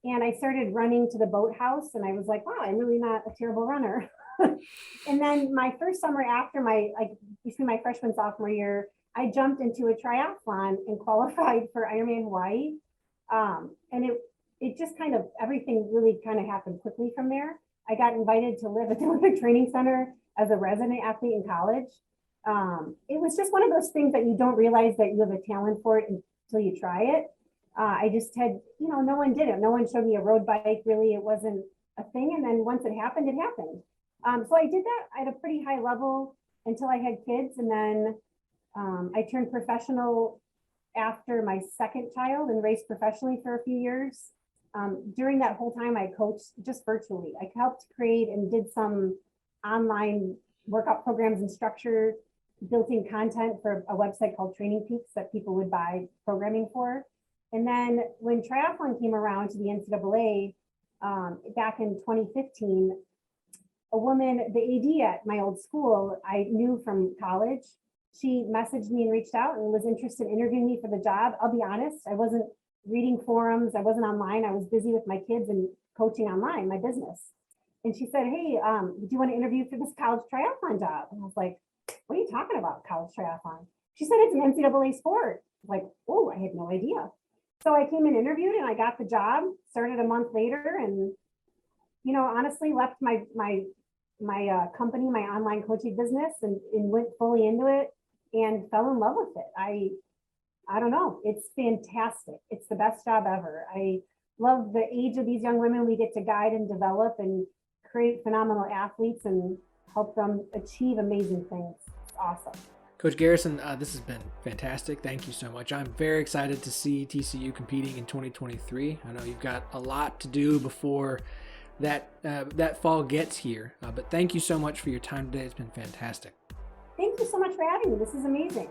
And I started running to the boathouse, and I was like, wow, I'm really not a terrible runner. And then my first summer after between my freshman sophomore year, I jumped into a triathlon and qualified for Ironman Hawaii. And it just kind of, everything really kind of happened quickly from there. I got invited to live at the Olympic Training Center as a resident athlete in college. It was just one of those things that you don't realize that you have a talent for it until you try it. I just had, no one did it. No one showed me a road bike, really. It wasn't a thing. And then once it happened, it happened. So I did that at a pretty high level until I had kids. And then I turned professional after my second child and raced professionally for a few years. During that whole time, I coached just virtually. I helped create and did some online workout programs and structure, built-in content for a website called Training Peaks that people would buy programming for. And then when triathlon came around to the NCAA back in 2015, a woman, the AD at my old school, I knew from college, she messaged me and reached out and was interested in interviewing me for the job. I'll be honest, I wasn't reading forums. I wasn't online. I was busy with my kids and coaching online, my business. And she said, hey, do you want to interview for this college triathlon job? And I was like, what are you talking about, college triathlon? She said, it's an NCAA sport. I was like, oh, I had no idea. So I came and interviewed and I got the job, started a month later, and, honestly left my company, my online coaching business, and went fully into it and fell in love with it. I don't know. It's fantastic. It's the best job ever. I love the age of these young women. We get to guide and develop and create phenomenal athletes and help them achieve amazing things. It's awesome. Coach Garrison, this has been fantastic. Thank you so much. I'm very excited to see TCU competing in 2023. I know you've got a lot to do before that fall gets here, but thank you so much for your time today. It's been fantastic. Thank you so much for having me. This is amazing.